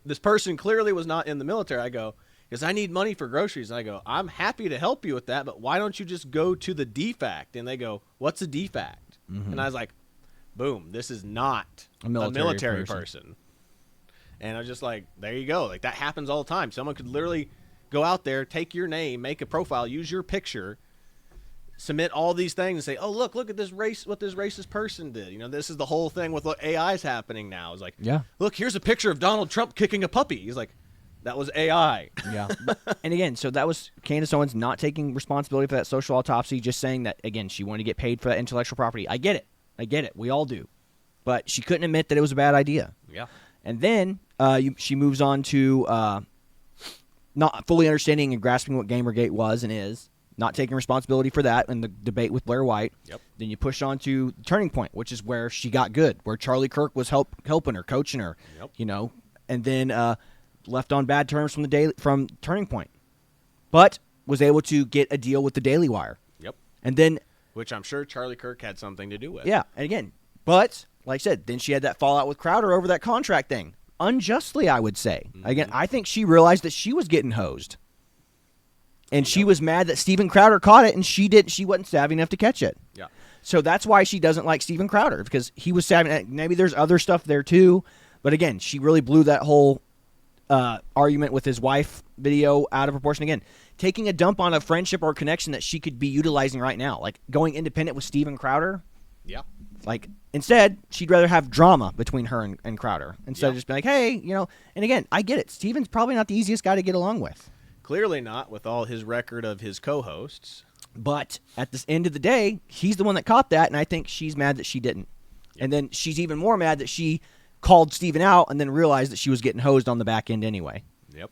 this person clearly was not in the military. I go, because I need money for groceries, and I go, I'm happy to help you with that, but why don't you just go to the DFAC? And they go, what's a DFAC? And I was like, boom, this is not a military person. And I was just like, there you go. Like, that happens all the time. Someone could literally go out there, take your name, make a profile, use your picture, submit all these things, and say, oh, look at this what this racist person did. This is the whole thing with what AI is happening now. It's like, look, here's a picture of Donald Trump kicking a puppy. He's like, that was AI. Yeah. And again, so that was Candance Owens not taking responsibility for that social autopsy, just saying that, again, she wanted to get paid for that intellectual property. I get it. We all do. But she couldn't admit that it was a bad idea. Yeah. And then she moves on to not fully understanding and grasping what Gamergate was and is, not taking responsibility for that in the debate with Blair White. Yep. Then you push on to Turning Point, which is where she got good, where Charlie Kirk was helping her, coaching her, and then left on bad terms from Turning Point, but was able to get a deal with the Daily Wire. Yep. And then, which I'm sure Charlie Kirk had something to do with. Yeah. And again, but like I said, then she had that fallout with Crowder over that contract thing. Unjustly, I would say. Again, I think she realized that she was getting hosed. And she was mad that Steven Crowder caught it, and she wasn't savvy enough to catch it. Yeah. So that's why she doesn't like Steven Crowder, because he was savvy. Maybe there's other stuff there too. But again, she really blew that whole argument with his wife video out of proportion. Again, taking a dump on a friendship or connection that she could be utilizing right now. Like going independent with Steven Crowder. Yeah. Like, instead, she'd rather have drama between her and Crowder instead of just being like, hey, and again, I get it. Steven's probably not the easiest guy to get along with. Clearly not, with all his record of his co-hosts. But at the end of the day, he's the one that caught that, and I think she's mad that she didn't. Yep. And then she's even more mad that she called Steven out and then realized that she was getting hosed on the back end anyway. Yep.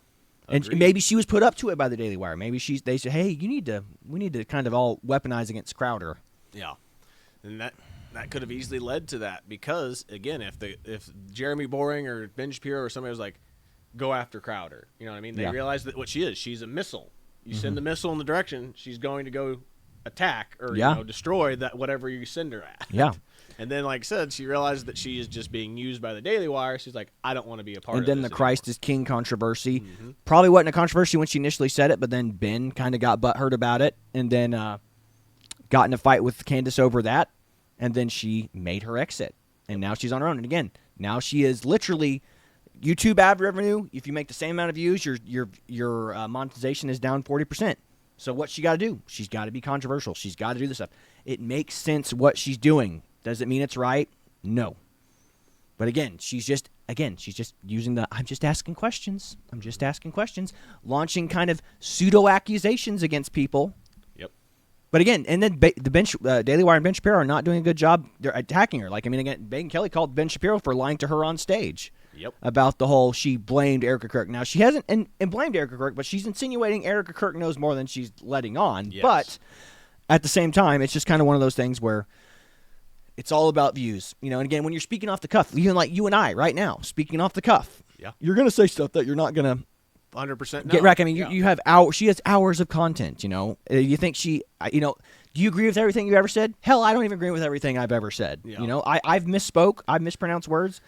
Agreed. And maybe she was put up to it by the Daily Wire. Maybe they said, hey, we need to kind of all weaponize against Crowder. Yeah. And that could have easily led to that, because again, if Jeremy Boring or Ben Shapiro or somebody was like, go after Crowder, you know what I mean? They realize that what she's a missile. You send the missile in the direction, she's going to go attack or destroy that whatever you send her at. Yeah. And then, like I said, she realized that she is just being used by the Daily Wire. She's like, I don't want to be a part of this. And then the Christ is King controversy. Probably wasn't a controversy when she initially said it, but then Ben kind of got butthurt about it, and then got in a fight with Candance over that. And then she made her exit, and now she's on her own. And again, now she is literally YouTube ad revenue. If you make the same amount of views, your monetization is down 40%. So what she got to do? She's got to be controversial. She's got to do this stuff. It makes sense what she's doing. Does it mean it's right? No. But again, she's just using the I'm just asking questions, launching kind of pseudo accusations against people. But again, and then the Daily Wire and Ben Shapiro are not doing a good job. They're attacking her. Like, I mean, again, Megan Kelly called Ben Shapiro for lying to her on stage about the whole she blamed Erica Kirk. Now, she hasn't and blamed Erica Kirk, but she's insinuating Erica Kirk knows more than she's letting on. Yes. But at the same time, it's just kind of one of those things where it's all about views. And again, when you're speaking off the cuff, even like you and I right now, speaking off the cuff, you're going to say stuff that you're not going to 100% get wrecked. I mean, you have hours. She has hours of content. You think she? Do you agree with everything you ever said? Hell, I don't even agree with everything I've ever said. Yeah. I've misspoke. I've mispronounced words.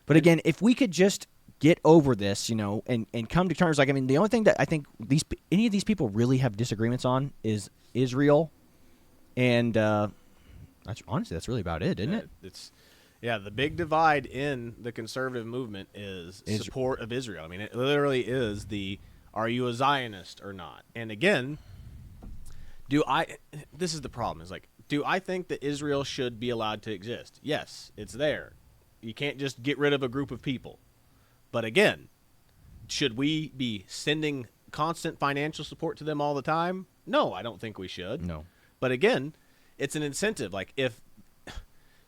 But again, if we could just get over this, and come to terms. Like, I mean, the only thing that I think any of these people really have disagreements on is Israel, and that's really about it, isn't it? The big divide in the conservative movement is support of Israel. I mean, it literally is are you a Zionist or not? And again, this is the problem, is like, do I think that Israel should be allowed to exist? Yes, it's there. You can't just get rid of a group of people. But again, should we be sending constant financial support to them all the time? No, I don't think we should. No. But again, it's an incentive. Like, if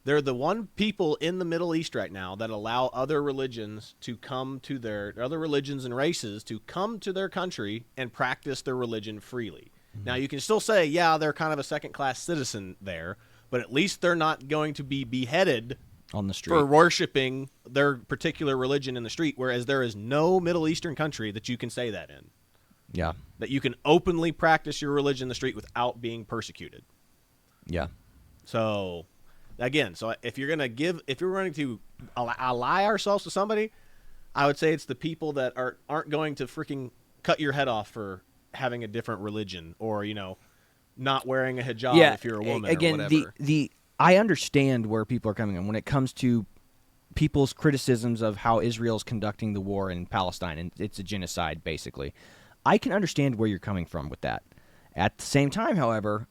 they're the one people in the Middle East right now that allow other religions to come to other religions and races to come to their country and practice their religion freely. Now, you can still say, yeah, they're kind of a second-class citizen there, but at least they're not going to be beheaded on the street for worshiping their particular religion in the street, whereas there is no Middle Eastern country that you can say that in. Yeah. That you can openly practice your religion in the street without being persecuted. Yeah. So, again, if you're going to ally ourselves to somebody, I would say it's the people that aren't going to freaking cut your head off for having a different religion, or not wearing a hijab if you're a woman. Again, or whatever. I understand where people are coming from when it comes to people's criticisms of how Israel's conducting the war in Palestine, and it's a genocide, basically. I can understand where you're coming from with that. At the same time, however,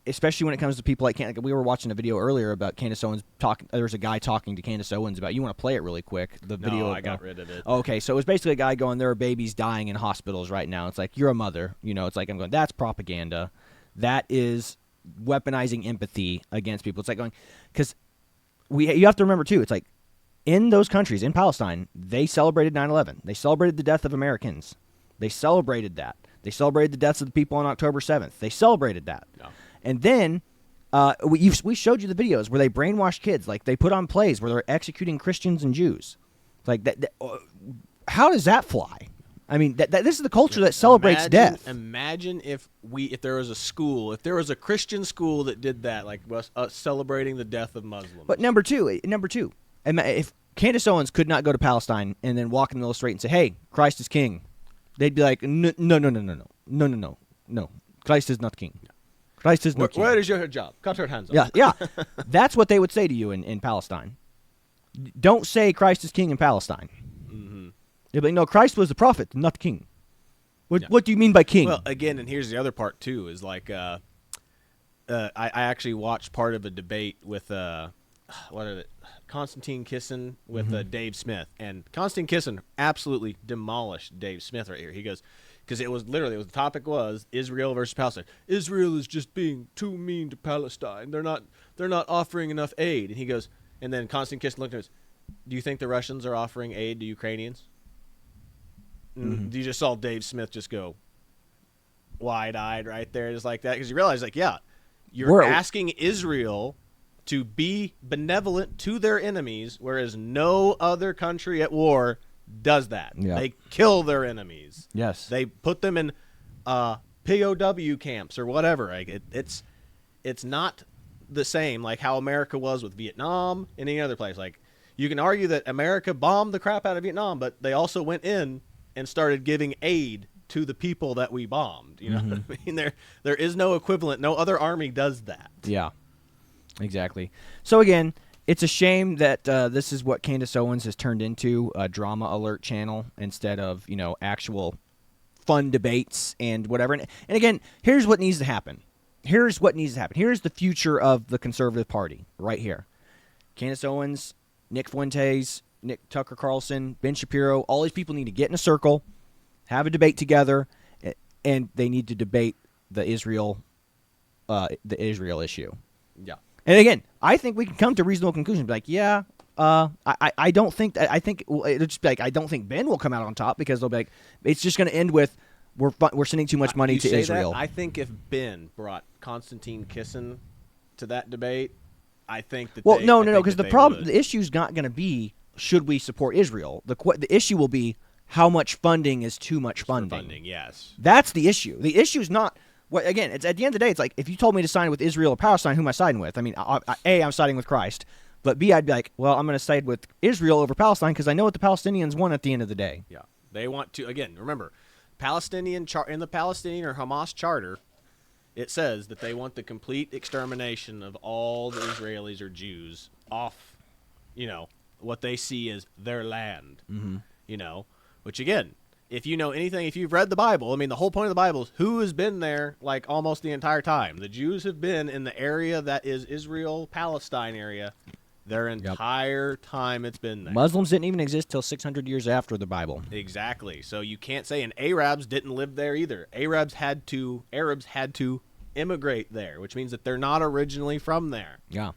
especially when it comes to people like Candace, we were watching a video earlier about Candace Owens talking. There was a guy talking to Candace Owens about. You want to play it really quick? The video. I got rid of it. Okay, so it was basically a guy going, "There are babies dying in hospitals right now." It's like, you're a mother. It's like, I'm going, that's propaganda. That is weaponizing empathy against people. It's like going, because you have to remember too. It's like in those countries, in Palestine, they celebrated 9/11. They celebrated the death of Americans. They celebrated that. They celebrated the deaths of the people on October 7th. They celebrated that. No. And then we showed you the videos where they brainwash kids. Like, they put on plays where they're executing Christians and Jews. Like, how does that fly? I mean, this is the culture that celebrates death. Imagine if there was a school, if there was a Christian school that did that, like celebrating the death of Muslims. But number two, if Candace Owens could not go to Palestine and then walk in the middle of the street and say, "Hey, Christ is king," they'd be like, "No, Christ is not king. Christ is not king. Where is your hijab? Cut her hands off." Yeah. That's what they would say to you in Palestine. Don't say Christ is king in Palestine. Mm-hmm. They'd be like, "No, Christ was the prophet, not king." What do you mean by king? Well, again, and here's the other part too, is like I actually watched part of a debate with Constantine Kissin with Dave Smith, and Constantine Kissin absolutely demolished Dave Smith right here. He goes, because the topic was Israel versus Palestine. Israel is just being too mean to Palestine. They're not offering enough aid. And he goes, and then Constantine Kissin looked at us. Do you think the Russians are offering aid to Ukrainians? You just saw Dave Smith just go wide-eyed right there, just like that, because you realize, like, yeah, you're asking Israel to be benevolent to their enemies, whereas no other country at war does that. Yeah. They kill their enemies. Yes. They put them in POW camps or whatever. Like, it's not the same like how America was with Vietnam and any other place. Like, you can argue that America bombed the crap out of Vietnam, but they also went in and started giving aid to the people that we bombed. You know what I mean? There is no equivalent. No other army does that. Yeah, exactly. So again, it's a shame that this is what Candace Owens has turned into, a drama alert channel instead of actual fun debates and whatever. And again, here's what needs to happen. Here's the future of the Conservative Party right here. Candace Owens, Nick Fuentes, Nick Tucker Carlson, Ben Shapiro, all these people need to get in a circle, have a debate together, and they need to debate the Israel issue. Yeah. And again, I think we can come to reasonable conclusions. Like, yeah, I don't think that. I think it'll just be like, I don't think Ben will come out on top, because they'll be like, it's just going to end with we're sending too much money to Israel. I think if Ben brought Constantine Kissin to that debate, I think that. No, because the issue's not going to be should we support Israel. The issue will be how much funding is too much funding. Yes, that's the issue. The issue is not. Well, again, it's at the end of the day, it's like, if you told me to sign with Israel or Palestine, who am I siding with? I mean, A, I'm siding with Christ, but B, I'd be like, well, I'm going to side with Israel over Palestine because I know what the Palestinians want at the end of the day. Yeah, they want to. Again, remember, in the Palestinian or Hamas charter, it says that they want the complete extermination of all the Israelis or Jews off, what they see as their land. Which again, if you know anything, if you've read the Bible, I mean, the whole point of the Bible is who has been there like almost the entire time. The Jews have been in the area that is Israel-Palestine area their entire time it's been there. Muslims didn't even exist till 600 years after the Bible. Exactly. So you can't say, and Arabs didn't live there either. Arabs had to immigrate there, which means that they're not originally from there. Yeah.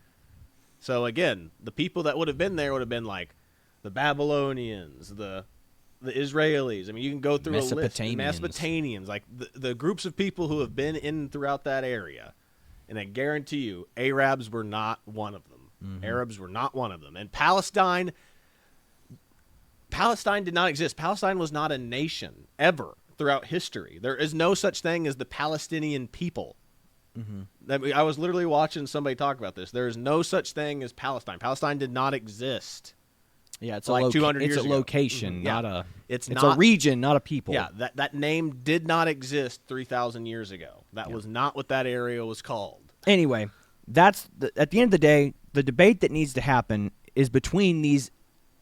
So again, the people that would have been there would have been like the Babylonians, the the Israelis. I mean, you can go through a list. Mesopotamians. Mesopotamians, like the groups of people who have been in throughout that area. And I guarantee you, Arabs were not one of them. Mm-hmm. Arabs were not one of them. And Palestine did not exist. Palestine was not a nation ever throughout history. There is no such thing as the Palestinian people. Mm-hmm. I was literally watching somebody talk about this. There is no such thing as Palestine. Palestine did not exist. Yeah, it's like 200 years It's a ago. location, Yeah. not a. It's a region, not a people. Yeah, that name did not exist 3,000 years ago. That was not what that area was called. Anyway, at the end of the day, the debate that needs to happen is between these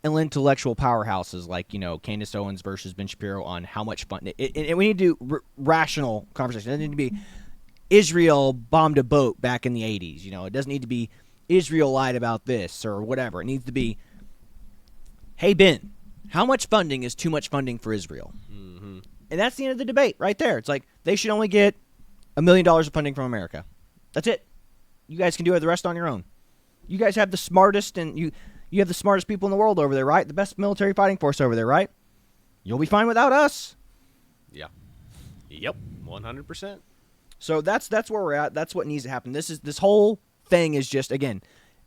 intellectual powerhouses like, Candace Owens versus Ben Shapiro on how much fun. And we need to do rational conversation. It doesn't need to be Israel bombed a boat back in the 80s. It doesn't need to be Israel lied about this or whatever. It needs to be, hey, Ben, how much funding is too much funding for Israel? Mm-hmm. And that's the end of the debate right there. It's like they should only get $1 million of funding from America. That's it. You guys can do the rest on your own. You guys have the smartest, and you have the smartest people in the world over there, right? The best military fighting force over there, right? You'll be fine without us. Yeah. Yep. 100%. So that's where we're at. That's what needs to happen. This whole thing is just, again,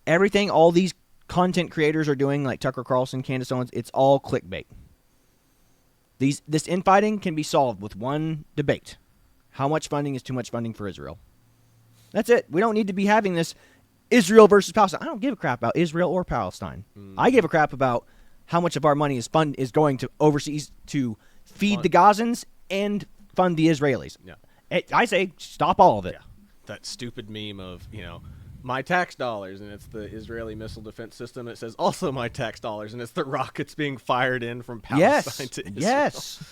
everything all these content creators are doing, like Tucker Carlson, Candace Owens, it's all clickbait. This infighting can be solved with one debate. How much funding is too much funding for Israel? That's it. We don't need to be having this Israel versus Palestine. I don't give a crap about Israel or Palestine. I give a crap about how much of our money is going to overseas to feed the Gazans and fund the Israelis. Yeah. I say stop all of it. Yeah. That stupid meme of, my tax dollars, and it's the Israeli missile defense system. It says also my tax dollars, and it's the rockets being fired in from Palestine to Israel. Yes.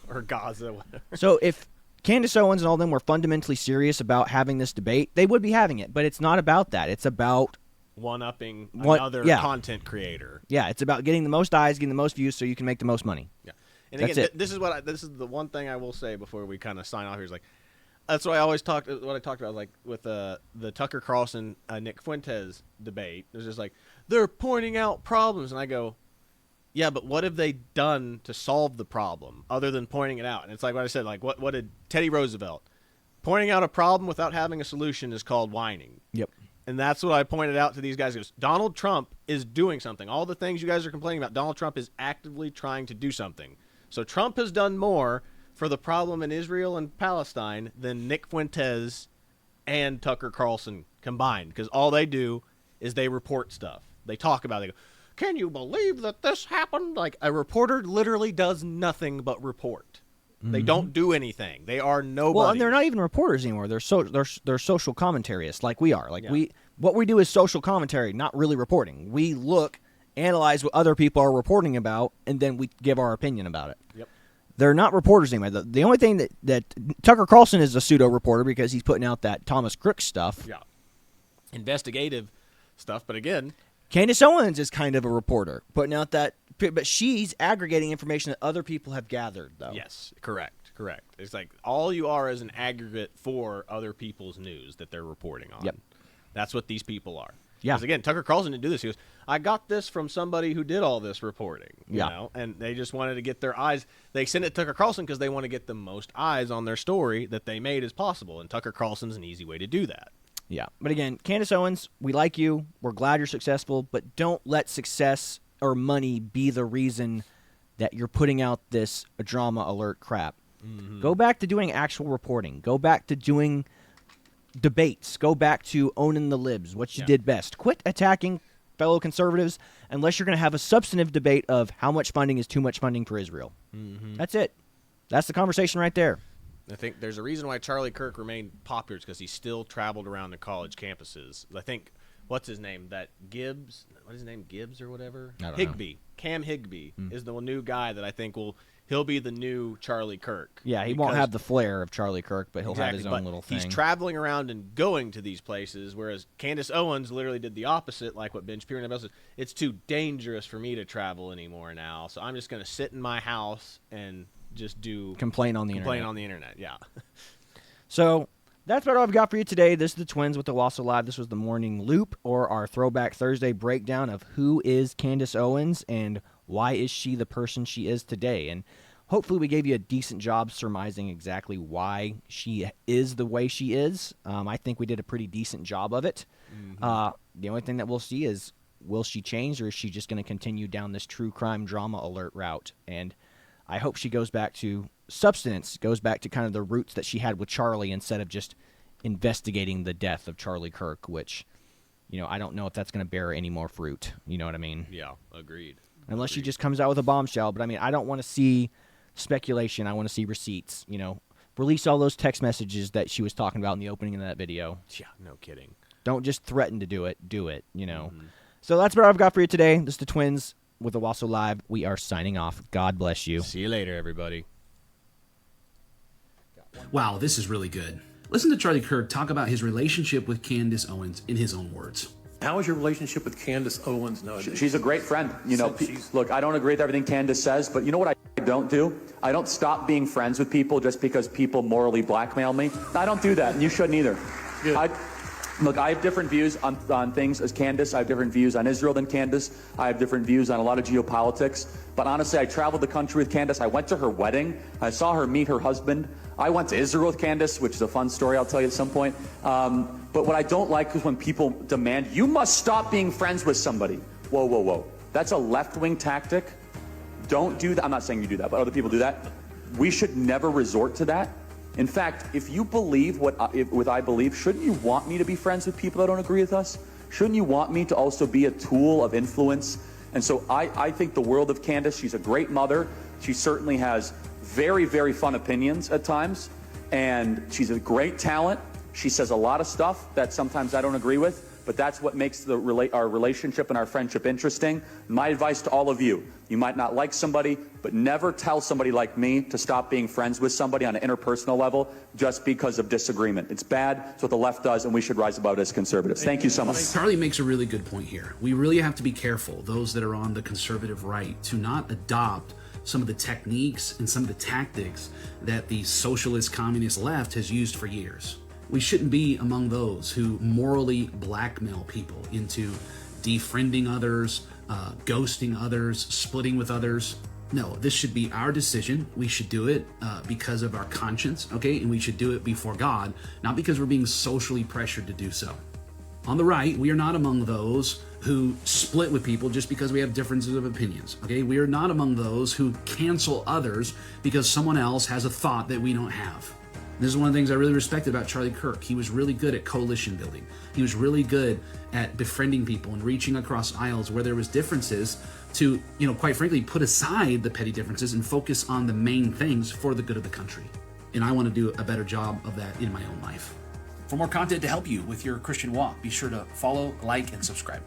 Or Gaza, whatever. So if Candace Owens and all them were fundamentally serious about having this debate, they would be having it. But it's not about that. It's about one-upping another content creator. Yeah, it's about getting the most eyes, getting the most views so you can make the most money. Yeah. And again, this is the one thing I will say before we kind of sign off here is like, that's what I talked about, like with the Tucker Carlson Nick Fuentes debate. It's just like they're pointing out problems, and I go, yeah, but what have they done to solve the problem other than pointing it out? And it's like what I said, like what did Teddy Roosevelt pointing out a problem without having a solution is called whining. Yep. And that's what I pointed out to these guys. Goes, Donald Trump is doing something. All the things you guys are complaining about, Donald Trump is actively trying to do something. So Trump has done more for the problem in Israel and Palestine than Nick Fuentes and Tucker Carlson combined, because all they do is they report stuff. They talk about it. They go, can you believe that this happened? Like, a reporter literally does nothing but report. Mm-hmm. They don't do anything. They are nobody. Well, and they're not even reporters anymore. They're social commentarists like we are. Like what we do is social commentary, not really reporting. We look, analyze what other people are reporting about, and then we give our opinion about it. Yep. They're not reporters anymore. The only thing that Tucker Carlson is a pseudo-reporter because he's putting out that Thomas Crook stuff. Yeah. Investigative stuff, but again, Candace Owens is kind of a reporter, putting out that, but she's aggregating information that other people have gathered, though. Yes, correct. It's like all you are is an aggregate for other people's news that they're reporting on. Yep. That's what these people are. Yeah. Because again, Tucker Carlson didn't do this. He goes, I got this from somebody who did all this reporting. You know? And they just wanted to get their eyes. They sent it to Tucker Carlson because they want to get the most eyes on their story that they made as possible. And Tucker Carlson's an easy way to do that. Yeah. But again, Candace Owens, we like you. We're glad you're successful. But don't let success or money be the reason that you're putting out this drama alert crap. Mm-hmm. Go back to doing actual reporting. Go back to doing debates. Go back to owning the libs, what you did best. Quit attacking fellow conservatives unless you're going to have a substantive debate of how much funding is too much funding for Israel. Mm-hmm. That's it. That's the conversation right there. I think there's a reason why Charlie Kirk remained popular is because he still traveled around the college campuses. I think, what's his name? That Gibbs? What is his name? Gibbs or whatever? I don't Higbee. know. Cam Higbee is the new guy that I think he'll be the new Charlie Kirk. Yeah, he won't have the flair of Charlie Kirk, but he'll have his own little thing. He's traveling around and going to these places, whereas Candace Owens literally did the opposite, like what Ben Shapiro and everybody else said. It's too dangerous for me to travel anymore now, so I'm just going to sit in my house and just complain on the internet. Yeah. So that's about all I've got for you today. This is the Twins with the Owasso Live. This was the Morning Loop, or our Throwback Thursday breakdown of who is Candace Owens and Why is she the person she is today? And hopefully we gave you a decent job surmising exactly why she is the way she is. I think we did a pretty decent job of it. The only thing that we'll see is, will she change, or is she just going to continue down this true crime drama alert route? And I hope she goes back to substance, goes back to kind of the roots that she had with Charlie, instead of just investigating the death of Charlie Kirk, which, I don't know if that's going to bear any more fruit. You know what I mean? Yeah, agreed. Unless she just comes out with a bombshell. But, I don't want to see speculation. I want to see receipts. Release all those text messages that she was talking about in the opening of that video. Yeah, no kidding. Don't just threaten to do it. Do it, So that's what I've got for you today. This is the Twins with Owasso Live. We are signing off. God bless you. See you later, everybody. Wow, this is really good. Listen to Charlie Kirk talk about his relationship with Candace Owens in his own words. How is your relationship with Candace Owens nowadays? She's a great friend. Look, I don't agree with everything Candace says, but you know what I don't do? I don't stop being friends with people just because people morally blackmail me. I don't do that, and you shouldn't either. Look, I have different views on things as Candace. I have different views on Israel than Candace. I have different views on a lot of geopolitics. But honestly, I traveled the country with Candace. I went to her wedding. I saw her meet her husband. I went to Israel with Candace, which is a fun story I'll tell you at some point. But what I don't like is when people demand, you must stop being friends with somebody. Whoa, whoa, whoa. That's a left-wing tactic. Don't do that. I'm not saying you do that, but other people do that. We should never resort to that. In fact, if you believe what I believe, shouldn't you want me to be friends with people that don't agree with us? Shouldn't you want me to also be a tool of influence? And so I think the world of Candace. She's a great mother. She certainly has very, very fun opinions at times. And she's a great talent. She says a lot of stuff that sometimes I don't agree with. But that's what makes our relationship and our friendship interesting. My advice to all of you, you might not like somebody, but never tell somebody like me to stop being friends with somebody on an interpersonal level just because of disagreement. It's bad. It's what the left does, and we should rise above it as conservatives. Thank you so much. Charlie makes a really good point here. We really have to be careful, those that are on the conservative right, to not adopt some of the techniques and some of the tactics that the socialist communist left has used for years. We shouldn't be among those who morally blackmail people into defriending others, ghosting others, splitting with others. No, this should be our decision. We should do it because of our conscience, okay? And we should do it before God, not because we're being socially pressured to do so. On the right, we are not among those who split with people just because we have differences of opinions, okay? We are not among those who cancel others because someone else has a thought that we don't have. This is one of the things I really respected about Charlie Kirk. He was really good at coalition building. He was really good at befriending people and reaching across aisles where there was differences to, quite frankly, put aside the petty differences and focus on the main things for the good of the country. And I want to do a better job of that in my own life. For more content to help you with your Christian walk, be sure to follow, like, and subscribe.